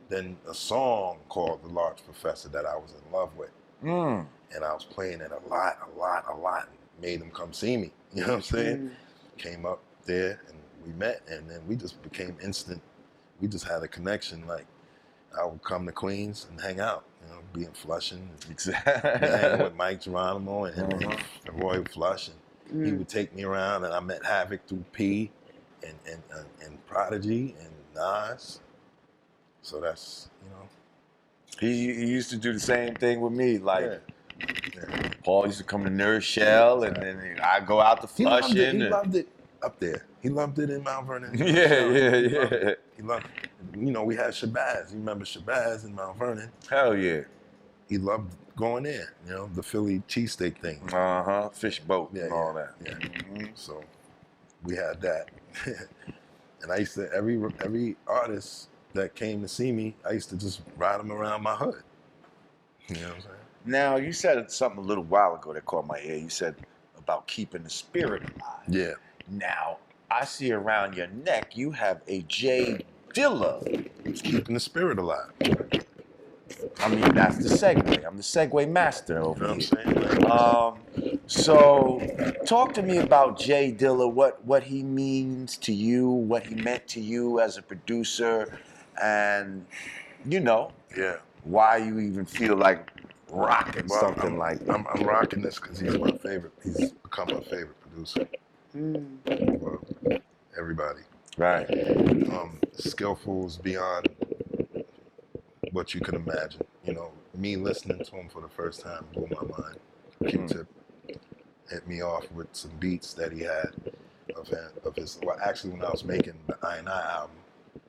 Then a song called The Large Professor that I was in love with. And I was playing it a lot. Made him come see me. You know what I'm saying? Came up there and we met, and then we just became instant. We just had a connection. Like I would come to Queens and hang out, you know, be in Flushing, hanging with Mike Geronimo and Roy Flush, and he would take me around, and I met Havoc through P, and Prodigy and Nas. So that's, you know. He used to do the same thing with me. Like Paul used to come to Nerd Shell, and then I go out to He loved it. Flushing. He loved it up there. He loved it in Mount Vernon. Yeah. He loved, you know, we had Shabazz. You remember Shabazz in Mount Vernon? Hell yeah. He loved going there. You know, the Philly cheesesteak thing. Fish boat and all that. Yeah. So we had that, and I used to every artist that came to see me, I used to just ride them around my hood. You know what I'm saying? Now, you said something a little while ago that caught my ear. You said about keeping the spirit alive. Yeah. Now, I see around your neck you have a J Dilla. It's keeping the spirit alive. I mean, that's the segue. I'm the segue master over You know here. what I'm saying? So, talk to me about J Dilla, what he means to you, what he meant to you as a producer, and, you know, why you even feel like rocking something like that. I'm rocking this because he's my favorite. He's become my favorite producer. Well, everybody. Right. Skillful is beyond what you could imagine. You know, me listening to him for the first time blew my mind. Q-Tip hit me off with some beats that he had of his. Well, actually, when I was making the I and I album,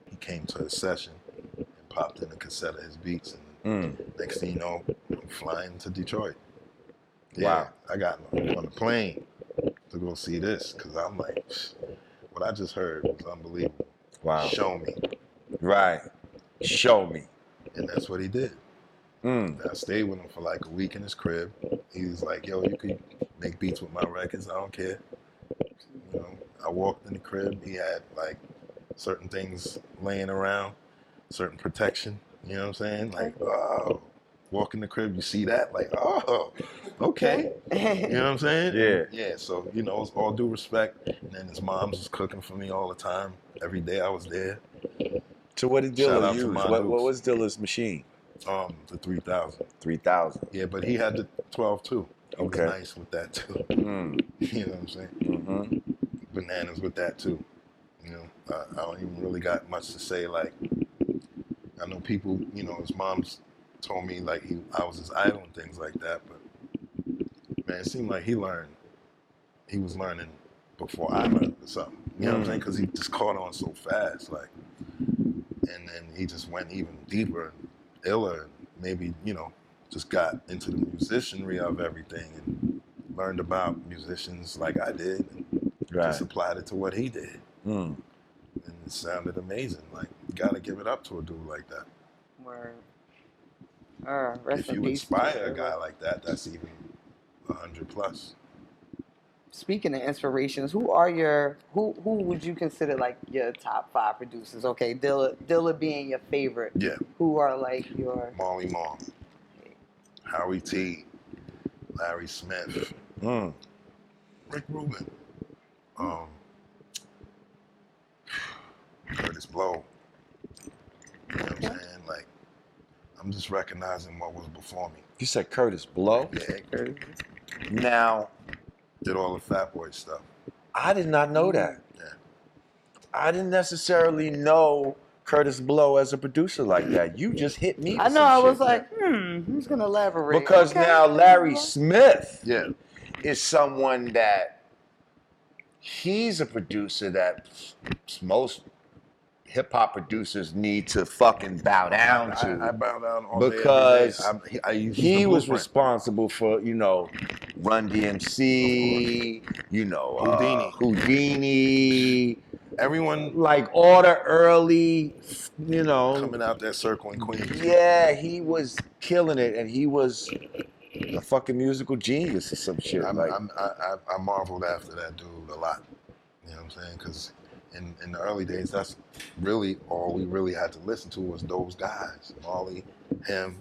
he came to a session and popped in a cassette of his beats, and next thing you know, I'm flying to Detroit. Yeah, Wow. I got on the plane to go see this because I'm like, what I just heard was unbelievable. Wow. Show me. Right. Show me. And that's what he did. I stayed with him for like a week in his crib. He was like, yo, you could make beats with my records. I don't care. You know, I walked in the crib. He had like certain things laying around, certain protection. You know what I'm saying? Like, oh, walk in the crib, you see that? Like, oh, okay. You know what I'm saying? Yeah. Yeah, so, you know, it's all due respect. And then his mom's was cooking for me all the time. Every day I was there. So what did Shout Dilla out to use? my What dudes. was Dilla's machine? The 3000. 3000. Yeah, but he had the 12 too. He Okay. was nice with that too. Mm. You know what I'm saying? Mm-hmm. Bananas with that too. You know, I don't even really got much to say. Like, I know people, you know, his mom's told me like I was his idol and things like that, but man, it seemed like he was learning before I learned or something. You know what I'm saying? Because he just caught on so fast, like, and then he just went even deeper and iller, and maybe, you know, just got into the musicianry of everything and learned about musicians like I did, and just applied it to what he did. Mm. And it sounded amazing. Like, you gotta give it up to a dude like that. Word. Rest If in you peace. inspire a guy like that, that's even 100 plus. Speaking of inspirations, who would you consider like your top 5 producers? Okay, Dilla being your favorite. Yeah, Who are like your Marley Marl, Howie T, Larry Smith, Mm. Rick Rubin, Curtis Blow. You know what I'm saying? Like, I'm just recognizing what was before me. You said Curtis Blow? Yeah, Now, did all the Fat Boy stuff. I did not know that. Yeah. I didn't necessarily know Curtis Blow as a producer like that. You just hit me. I with know. some I shit, was man. like, who's gonna elaborate? Because Okay. now Larry Smith Yeah. is someone that he's a producer that most hip hop producers need to fucking bow down to. I bow down all day, every day. Because I use he the was blueprint. responsible for, you know, Run DMC, you know, Houdini, Everyone like all the early, you know. coming out that circle in Queens. Yeah, he was killing it, and he was a fucking musical genius or some shit. I Like, marveled after that dude a lot. You know what I'm saying? Because in the early days, that's really all we really had to listen to was those guys. Marley, him,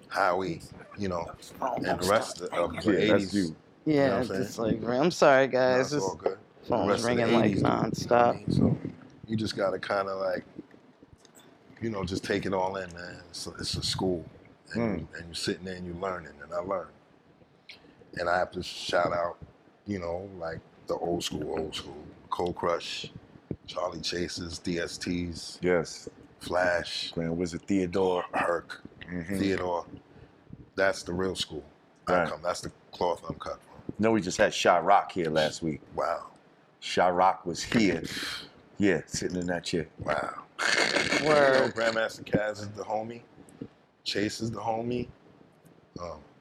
Howie, you know, and the rest of the yeah, 80s. that's you. You know Yeah, what I'm just like I'm sorry, guys. That's all good. The phone's rest of the ringing like 80s, you know what I nonstop. mean? So you just gotta kind of like, you know, just take it all in, man. It's a school, and you're sitting there and you're learning, and I learned. And I have to shout out, you know, like the old school, Cold Crush, Charlie Chases, DSTs, Yes. Flash, Grand Wizard Theodore. Herc, Theodore. That's the real school. Right. That's the cloth I'm cut from. No, we just had Shy Rock here last week. Wow. Shy Rock was here. Yeah, sitting in that chair. Wow. Word. You know, Grandmaster Caz is the homie. Chase is the homie.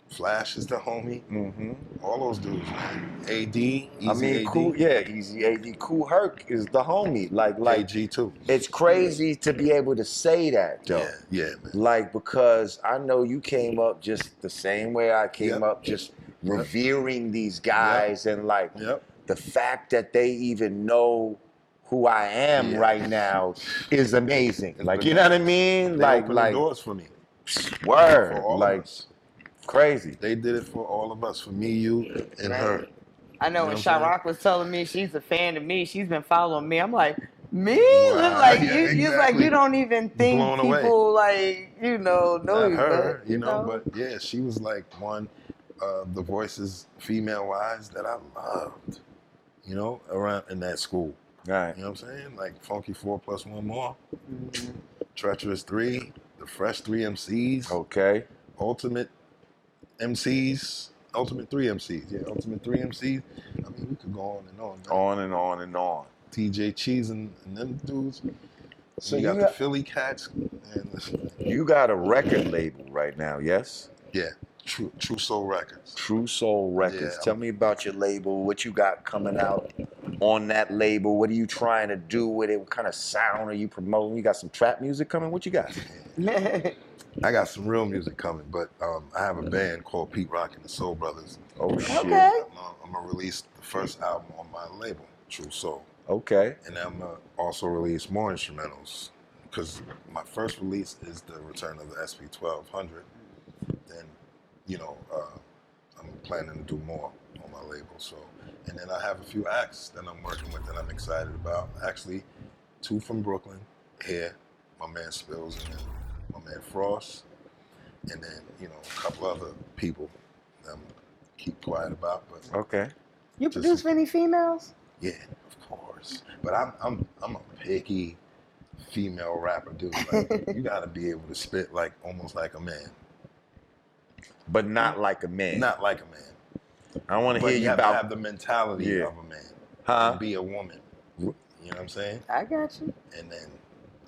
Flash is the homie. Mm-hmm. All those dudes, man. AD, Easy I mean, AD. Cool, yeah, Easy AD. Cool Herc is the homie. Like, AG too. it's crazy to be able to say that, though. Yeah, man. Like, because I know you came up just the same way I came Yep. up, just revering these guys, and like Yep. the fact that they even know who I am right now is amazing. Like, you know what I mean? They Like, opened like, the doors for me. word, For all of like, us. crazy. They did it for all of us, for me, you, and her. I know You when know what I'm Shyrock was telling me she's a fan of me, she's been following me. I'm like, me? Wow, Like yeah, you like exactly. you don't even think Blown away. people like know Not you. her, but, you know, but yeah, she was like one of the voices, female-wise, that I loved, you know, around in that school. Right. You know what I'm saying? Like Funky 4 plus 1 more, Mhm. Treacherous 3, the Fresh 3 MCs, Okay. Ultimate MCs, Ultimate 3 MCs. Yeah, Ultimate 3 MCs. I mean, we could go on and on. Man. On and on and on. TJ Cheese and them dudes. So you got you the got- Philly Cats. And You got a record label right now, yes? yeah, True Soul Records. True Soul Records. Yeah. Tell me about your label, what you got coming out on that label. What are you trying to do with it? What kind of sound are you promoting? You got some trap music coming? What you got? I got some real music coming, but I have a band called Pete Rock and the Soul Brothers. Oh shit. Okay. I'm gonna release the first album on my label, True Soul, Okay. and I'm gonna also release more instrumentals because my first release is the return of the SP1200. Then, I'm planning to do more on my label. So, and then I have a few acts that I'm working with that I'm excited about. Actually, 2 from Brooklyn here, my man Spills, and then my man Frost, and then a couple other people that I'm keep quiet about. But Okay. You Just- produce for any females? yeah, of course. But I'm a picky female rapper, dude. Like, you gotta be able to spit like almost like a man, But not like a man. not like a man. I want to But hear you you have to about. have the mentality Yeah. of a man. Huh? And be a woman. You know what I'm saying? I got you. And then,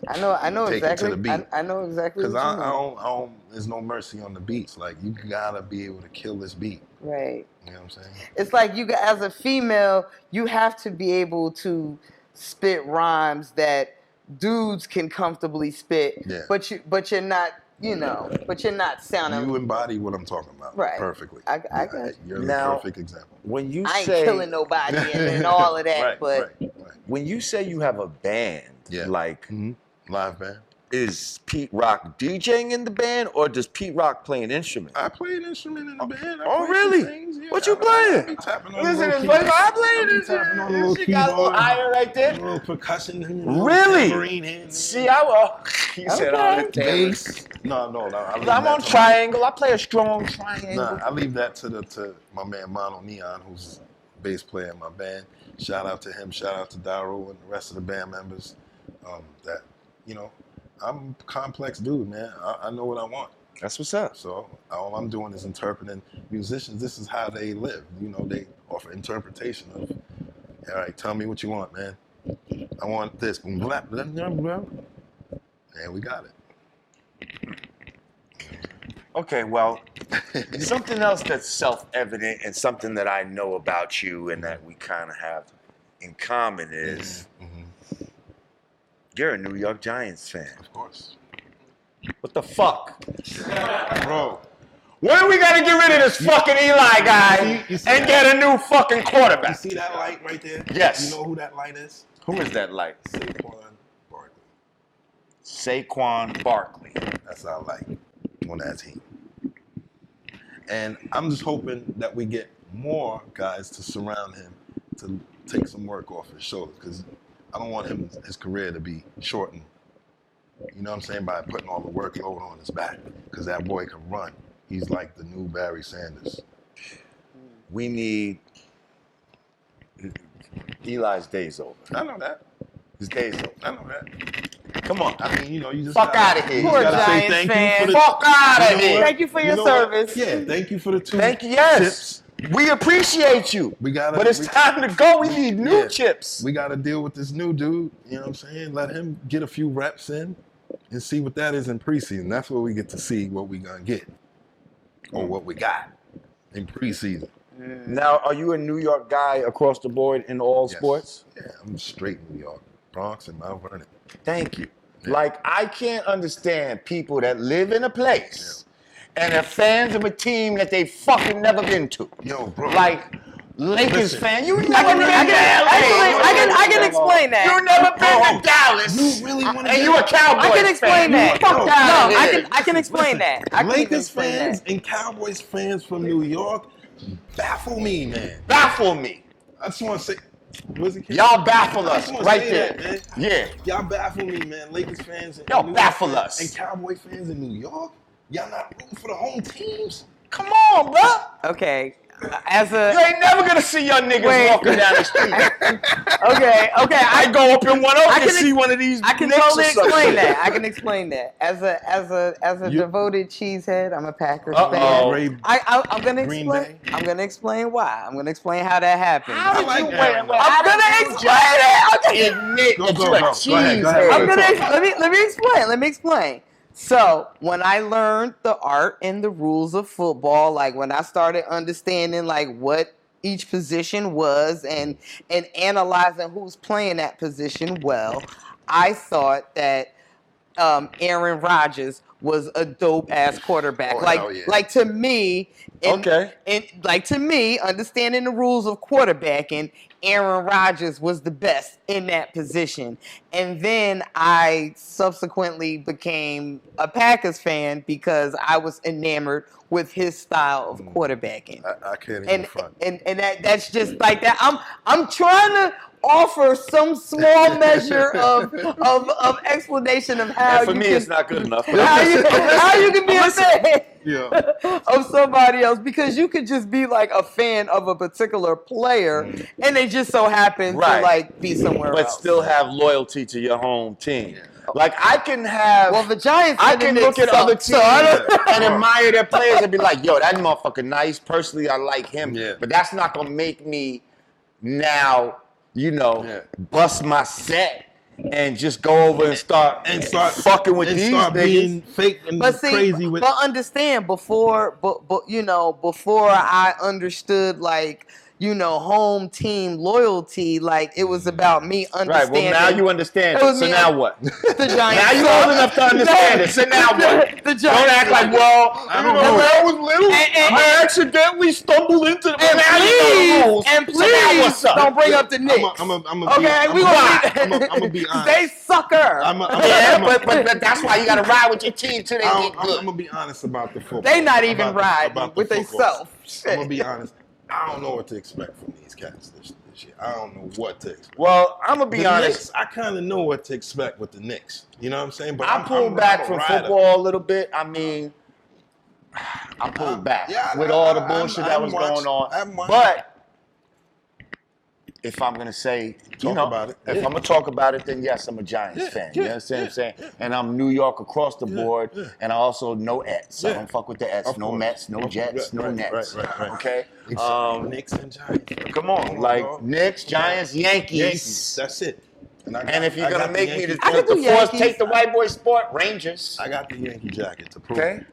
I know Take it to exactly. the beat. I know exactly. because What I you mean. don't, there's no mercy on the beats. Like, you gotta be able to kill this beat. Right. You know what I'm saying? It's like as a female, you have to be able to spit rhymes that dudes can comfortably spit. Yeah. But you're not, but you're not sounding. You embody what I'm talking about Right. perfectly. I got you. You're Now- the perfect example. When you I ain't say killing nobody and all of that, right, but right. when you say you have a band, Yeah. like Mhm. Live band. is Pete Rock DJing in the band or does Pete Rock play an instrument? I play an instrument in the band. I Oh, play some really? things, yeah. What you I playing? be tapping on Listen, the it's little like I I played be this. tapping on the little She got a little keyboard, iron right a there. little percussion. Really? Tambourine here and there. See, I will. He said, "Oh, the Bass. No. I leave I'm that on to- triangle. I play a strong triangle. Nah, I leave that to my man Mono Neon, who's bass player in my band. Shout out to him. Shout out to Daryl and the rest of the band members. I'm a complex dude, man. I know what I want. That's what's up. So all I'm doing is interpreting musicians. This is how they live. They offer interpretation of, all right, tell me what you want, man. I want this. And we got it. Okay, well, something else that's self-evident and something that I know about you and that we kind of have in common is you're a New York Giants fan. Of course. What the fuck? Bro. When are we gonna get rid of this fucking Eli guy You see and that? get a new fucking You quarterback? see that light right there? Yes. You know who that light is? Who is that like? Saquon Barkley. Saquon Barkley. That's our light on that team. And I'm just hoping that we get more guys to surround him to take some work off his shoulders, because I don't want his career to be shortened. You know what I'm saying? By putting all the workload on his back, because that boy can run. He's like the new Barry Sanders. We need Eli's days over. I know that. His days over. I know that. Come on. I mean, you just Fuck gotta- outta here. you Poor gotta say Giants thank you fan. for the- Fuck out You of know here. what? Thank you for your know what? service. Yeah, thank you for the 2 Thank you. Yes. chips. We appreciate you. We gotta- But it's we- time to go. We need new Yeah. chips. We got to deal with this new dude. You know what I'm saying? Let him get a few reps in and see what that is in preseason. That's where we get to see what we gonna get or what we got in preseason. Now, are you a New York guy across the board in all Yes. sports? Yeah, I'm straight New York, Bronx and Mount Vernon. Thank you. Yeah. Like, I can't understand people that live in a place and are fans of a team that they fucking never been to. Yo, bro. Like, Lakers Listen. fan. You I never can, been I to can, LA. actually, I can explain You that. never been Bro, to Dallas. you really wanna and get- you a Cowboys I can explain fan. that. Fuck No, outta here. I can explain that. I can even Lakers explain fans that. and Cowboys fans from New York baffle me, man. Baffle me. I just want to say, what's it? Y'all baffle I us just wanna right say there. that, man. Yeah. Y'all baffle me, man. Lakers fans and Y'all New York baffle fans us. and Cowboy fans in New York. Y'all not rooting for the home teams. Come on, bro. Okay, as You a ain't never gonna see your niggas Wait. walking down the street. okay, I go up in 1 I and can see ex- one of these. I can Knicks or totally some explain shit. that. I can explain that. As a You- devoted cheesehead, I'm a Packers Uh-oh. fan. Ray- I'm gonna Green explain. Bay? I'm gonna explain why. I'm gonna explain how that happened. How did I like you Aaron wait? I'm gonna explain it. Okay. Admit Go, that go, you a go. Go ahead, go ahead. cheesehead. I'm gonna let me explain. So when I learned the art and the rules of football, like when I started understanding like what each position was and analyzing who's playing that position well, I thought that Aaron Rodgers was a dope ass quarterback. Oh, like, hell yeah. like to me, Okay. and like to me, understanding the rules of quarterbacking, Aaron Rodgers was the best in that position. And then I subsequently became a Packers fan because I was enamored with his style of quarterbacking. I can't even And front. that's just like that. I'm trying to offer some small measure of explanation of how And for you me, can, it's not good enough. how you can be a fan Yeah. of somebody else, because you could just be like a fan of a particular player and they just so happen Right. to like be somewhere But else. still have loyalty to your home team. Like I can have. Well, the Giants. I and the can Knicks look at other suck, so I teams don't- and admire their players and be like, yo, that motherfucker nice. Personally, I like him. Yeah. But that's not going to make me now, Yeah. bust my set and just go over and start fucking with and these start niggas. being fake and But see, crazy with. but understand before I understood like home team loyalty, like it was about me Right, understanding. well, now you understand It it. was So me- now what? the Giants. Now you suck. old enough to understand it. So now what? The Giants. Don't act like, well, I don't when know. I was little, I accidentally stumbled into the And now you know the rules. and So now what's please up? don't bring up the Knicks. Okay, we gonna be. I'm be honest. They sucker. Yeah, but that's why you got to ride with your team till they get I'm good. gonna be honest about the football. They not even About the- riding about the with football. themselves. I'm gonna be honest. I don't know what to expect from these cats this year. I don't know what to expect. Well, I'm gonna be The honest. Knicks, I kind of know what to expect with the Knicks. You know what I'm saying? But I I'm pulled back a from rider. football a little bit. I mean, I pulled back yeah, with all the I- bullshit I that was haven't going watched- I haven't on. watched- But if I'm gonna say, Talk about it. if Yeah. I'm gonna talk about it, then yes, I'm a Giants fan. You understand what I'm saying? And I'm New York across the board, and I also know Ets. I Yeah. don't fuck with the Ets. Of No course. Mets, no Jets, no Right, Nets. right. Okay. Knicks and Giants. Come on, like dog. Knicks, Giants, Yankees. Yankees. That's it. And if you're gonna make me the I could do force Yankees. take the white boy sport, Rangers. I got the Yankee jacket to prove. Okay. it.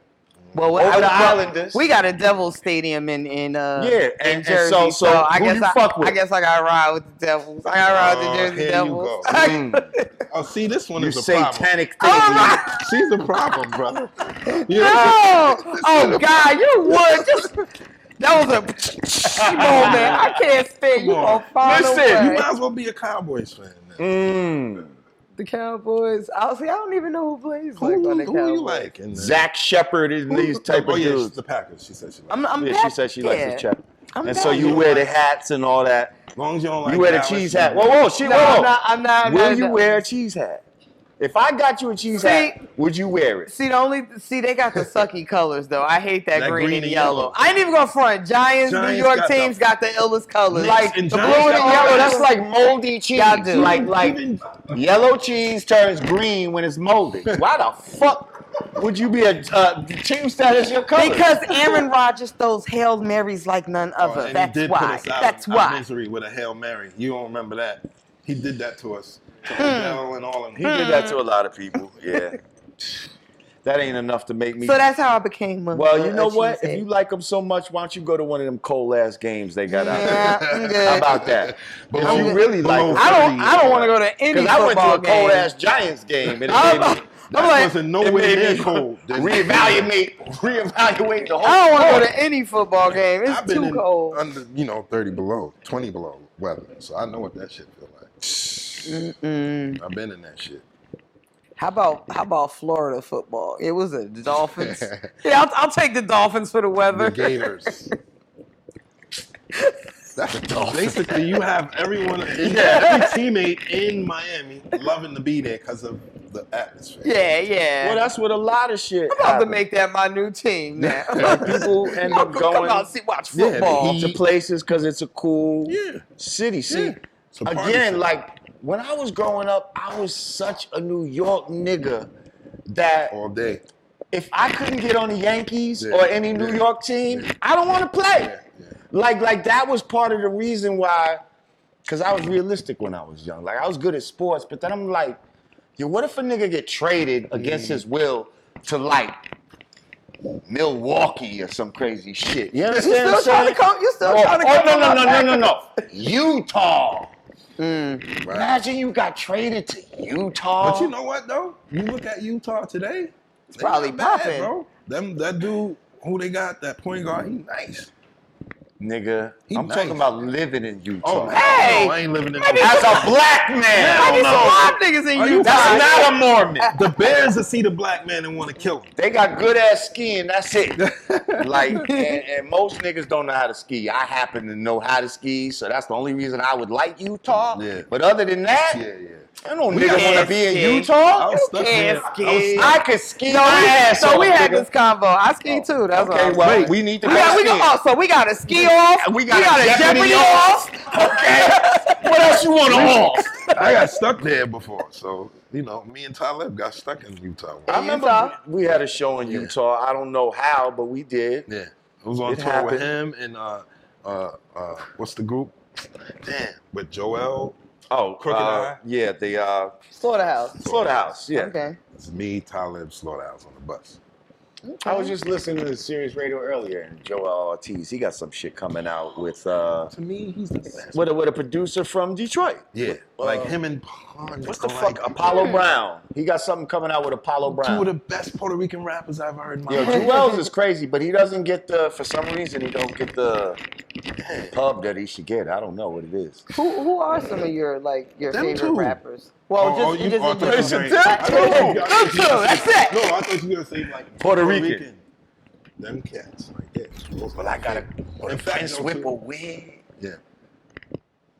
Well, Over the Islanders. we got a Devils stadium in and- in and Jersey, so I who guess you fuck with? I guess I got to ride with the Devils. I got to ride with the Jersey here you Devils. go. Oh, see, this one You is a problem. satanic Oh, thing. She's a problem, brother. oh God, you would just. That was a moment. I can't stand you Come on on. far Listen, away. You might as well be a Cowboys fan. Now. The Cowboys. I don't even know who plays like Who, on the who Cowboys. you like? In the, Zach Shepard and these type oh, of yeah, dudes. the Packers. She said she liked. I'm Yeah, back she said she likes there. his chap. I'm And back so you there. wear the hats and all that. As long as you don't like You wear the Dallas, cheese you hat. know. Whoa, No, I'm not. Will you wear a cheese hat? If I got you a cheese hat, would you wear it? See, they got the sucky colors though. I hate that, That green and yellow. I ain't even gonna front. Giants New York got teams the- got the illest colors. Like, the and blue Giants and got yellow. Yo, That's that's like like moldy cheese. Y'all do. Like Even- yellow cheese turns green when it's molded. Why the fuck would you be a team status your color? because Aaron Rodgers throws Hail Marys like none other. And That's he did put why. us out That's of why. misery with a Hail Mary. You don't remember that? He did that to us. To Odell and all of them. he did that to a lot of people. Yeah, that ain't enough to make me. So that's how I became a. Well, you know what? cheesehead. If you like them so much, why don't you go to one of them cold ass games they got out Yeah, there? I'm How good. about that? Below- If you really like below them. I don't want to go to any Because I went to football a cold game. ass Giants game and it I'm made me That wasn't nowhere made near me cold. reevaluate the whole. I don't want to sport. go to any football game. It's I've been too in cold. under 30 below, 20 below weather, so I know what that shit feel like. I've been in that shit. How about Florida football? It was a Dolphins. Yeah, I'll take the Dolphins for the The weather. Gators. That's a tough. Basically, you have every teammate in Miami loving to be there because of the atmosphere. Yeah. Well, that's what a lot of shit. I'm about to happens. make that my new team now. Like, people end up Come going out, watch Yeah, the football. Heat. to places because it's a cool Yeah. city. See, Yeah. It's a party again, city. like when I was growing up, I was such a New York nigga that All day. if I couldn't get on the Yankees Yeah. or any New Yeah. York team, I don't want to play. Yeah. Like that was part of the reason why, because I was realistic when I was young. Like I was good at sports, but then I'm like, yo, what if a nigga get traded against his will to like Milwaukee or some crazy shit? You understand what I'm saying? You still Oh, trying to come no. Utah. Right. Imagine you got traded to Utah. But you know what, though? You look at Utah today, It's probably not bad, popping. bro. That dude who they got, that point guard, he nice. Nigga, He I'm nice. talking about living in Utah. Oh, man. Hey! No, I ain't living in As a black man. I need some mob niggas in Are you Utah. That's not a Mormon. The Bears will see the black man and want to kill him. They got good ass skiing, that's it. Like, and most niggas don't know how to ski. I happen to know how to ski, so that's the only reason I would like Utah. Yeah. But other than that, Yeah. I don't We nigga can't want to be in ski. Utah. I was stuck can't there. ski. I could ski So my ass off, we had nigga. this convo. I ski too. That's Okay, what well, I'm saying. we need to We go got, we skiing. got, so we got a ski off. We got a Jeopardy Jeopardy off. Okay. What else you want to off? I got stuck there before, so me and Talib got stuck in Utah. I remember Utah? we had a show in Utah. I don't know how, but we did. Yeah, it was on It tour with happened. him and what's the group? Damn, with Joel. Oh, Crooked Eye? Yeah, the Slaughterhouse. Slaughterhouse. Yeah. Okay. It's me, Talib, Slaughterhouse on the bus. I was just listening to Sirius Radio earlier, and Joel Ortiz, he got some shit coming out with To me, he's the best. with a producer from Detroit. Yeah, like him and Pond. What's the are fuck? like Apollo Brown. He got something coming out with Apollo two of Brown. the best Puerto Rican rappers I've heard in my Yo, life. Jewels is crazy, but he doesn't get for some reason, he don't get the pub that he should get. I don't know what it is. Who are some of your Them favorite two. rappers? Well, Oh, just you just thought you was in gonna- I thought you- I Them thought you two. was gonna That's say- it. No, I thought you were gonna say like Puerto Rican. Them cats, like that. But I got a In fact, Prince those Whipple two- wig. Yeah.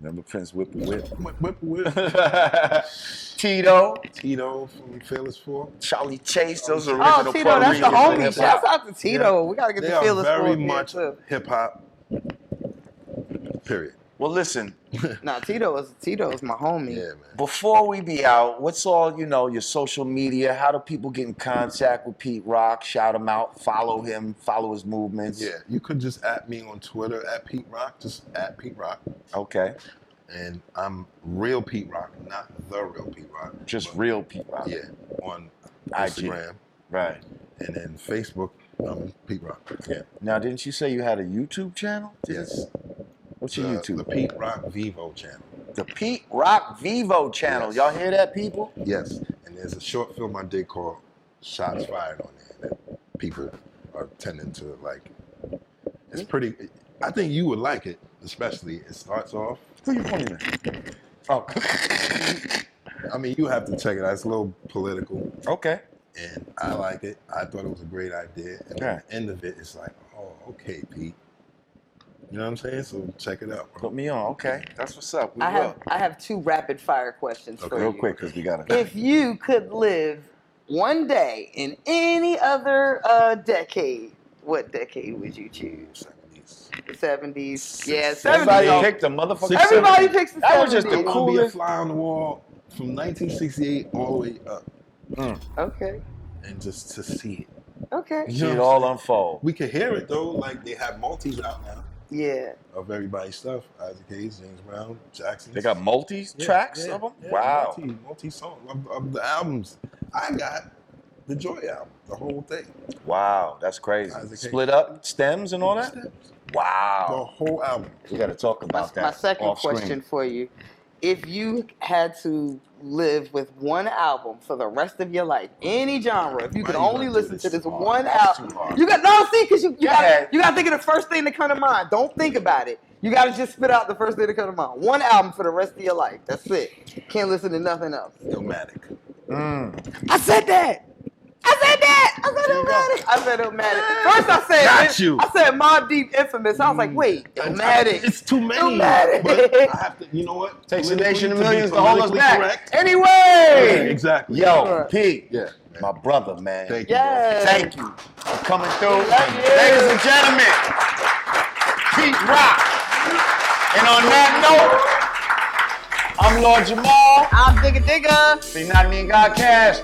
Remember Prince Whipple Whip? Whip. Tito, Tito from Fearless 4. Charlie Chase, those are Oh, original Tito, Puerto that's the Ricans in homie. hip Shouts hop. out to Tito. We gotta get They the are feelers very for much too. hip hop. Period. Well, listen, Nah, Tito is my homie. Yeah, man. before we be out, what's all, your social media? How do people get in contact with Pete Rock? Shout him out, follow him, follow his movements. Yeah, you could just at me on Twitter at Pete Rock, just at Pete Rock. Okay. And I'm real Pete Rock, not the real Pete Rock. Just but- real Pete Rock. Yeah, on IG. Instagram. Right. And then Facebook, Pete Rock. Yeah. Now, didn't you say you had a YouTube channel? Yes. What's your YouTube? The Pete Rock Vivo channel. The Pete Rock Vivo channel. Yes. Y'all hear that, people? Yes. And there's a short film I did called Shots Fired on there that people are tending to like. It's pretty, I think you would like it, especially it starts off. Who you pointing at? Oh. I mean, you have to check it out. It's a little political. Okay. And I like it. I thought it was a great idea. And Yeah. at the end of it, it's like, oh, okay, Pete. You know what I'm saying? So check it out, bro. Put me on. Okay. That's what's up. We I will. have two rapid fire questions for Real you. quick, because we got to. If you could live one day in any other decade, what decade would you choose? 70s. The 70s. Yeah, Everybody 70s. picked the motherfucker. Six- Everybody picks the 70s. That was just the I want to be a coolest. fly on the wall from 1968 all the way up Okay. and just to see it. Okay. See it all unfold. We can hear it though, like they have multis out now Yeah. of everybody's stuff. Isaac Hayes, James Brown, Jackson. They got tracks of them? Wow. Multi song of the albums. I got the Joy album, the whole thing. Wow. That's crazy. Isaac Hayes. Split up stems and all that? The Wow. whole album. We got to talk about that. My second off screen. question for you. If you had to live with one album for the rest of your life, any genre, if you could Why you only gonna do listen this to this hard? one That's album, too hard. you got because you ahead. got to think of the first thing that come to mind. Don't think about it. You got to just spit out the first thing that come to mind. One album for the rest of your life. That's it. Can't listen to nothing else. Illmatic. I said that. I said Illmatic. I said Illmatic. First I said Got you. I said Mobb Deep Infamous. I was like, wait, Illmatic. It's too many. Illmatic. But I have to, you know what? Takes a Politically, nation of to be millions to hold us politically back. correct. Anyway. Exactly. Yo, Pete. Yeah. My brother, man. Thank you. Yes. Thank you for coming through. Love you. Ladies and gentlemen, Pete Rock. And on that note, I'm Lord Jamal. I'm Digga Digga. See, not me, God Cash.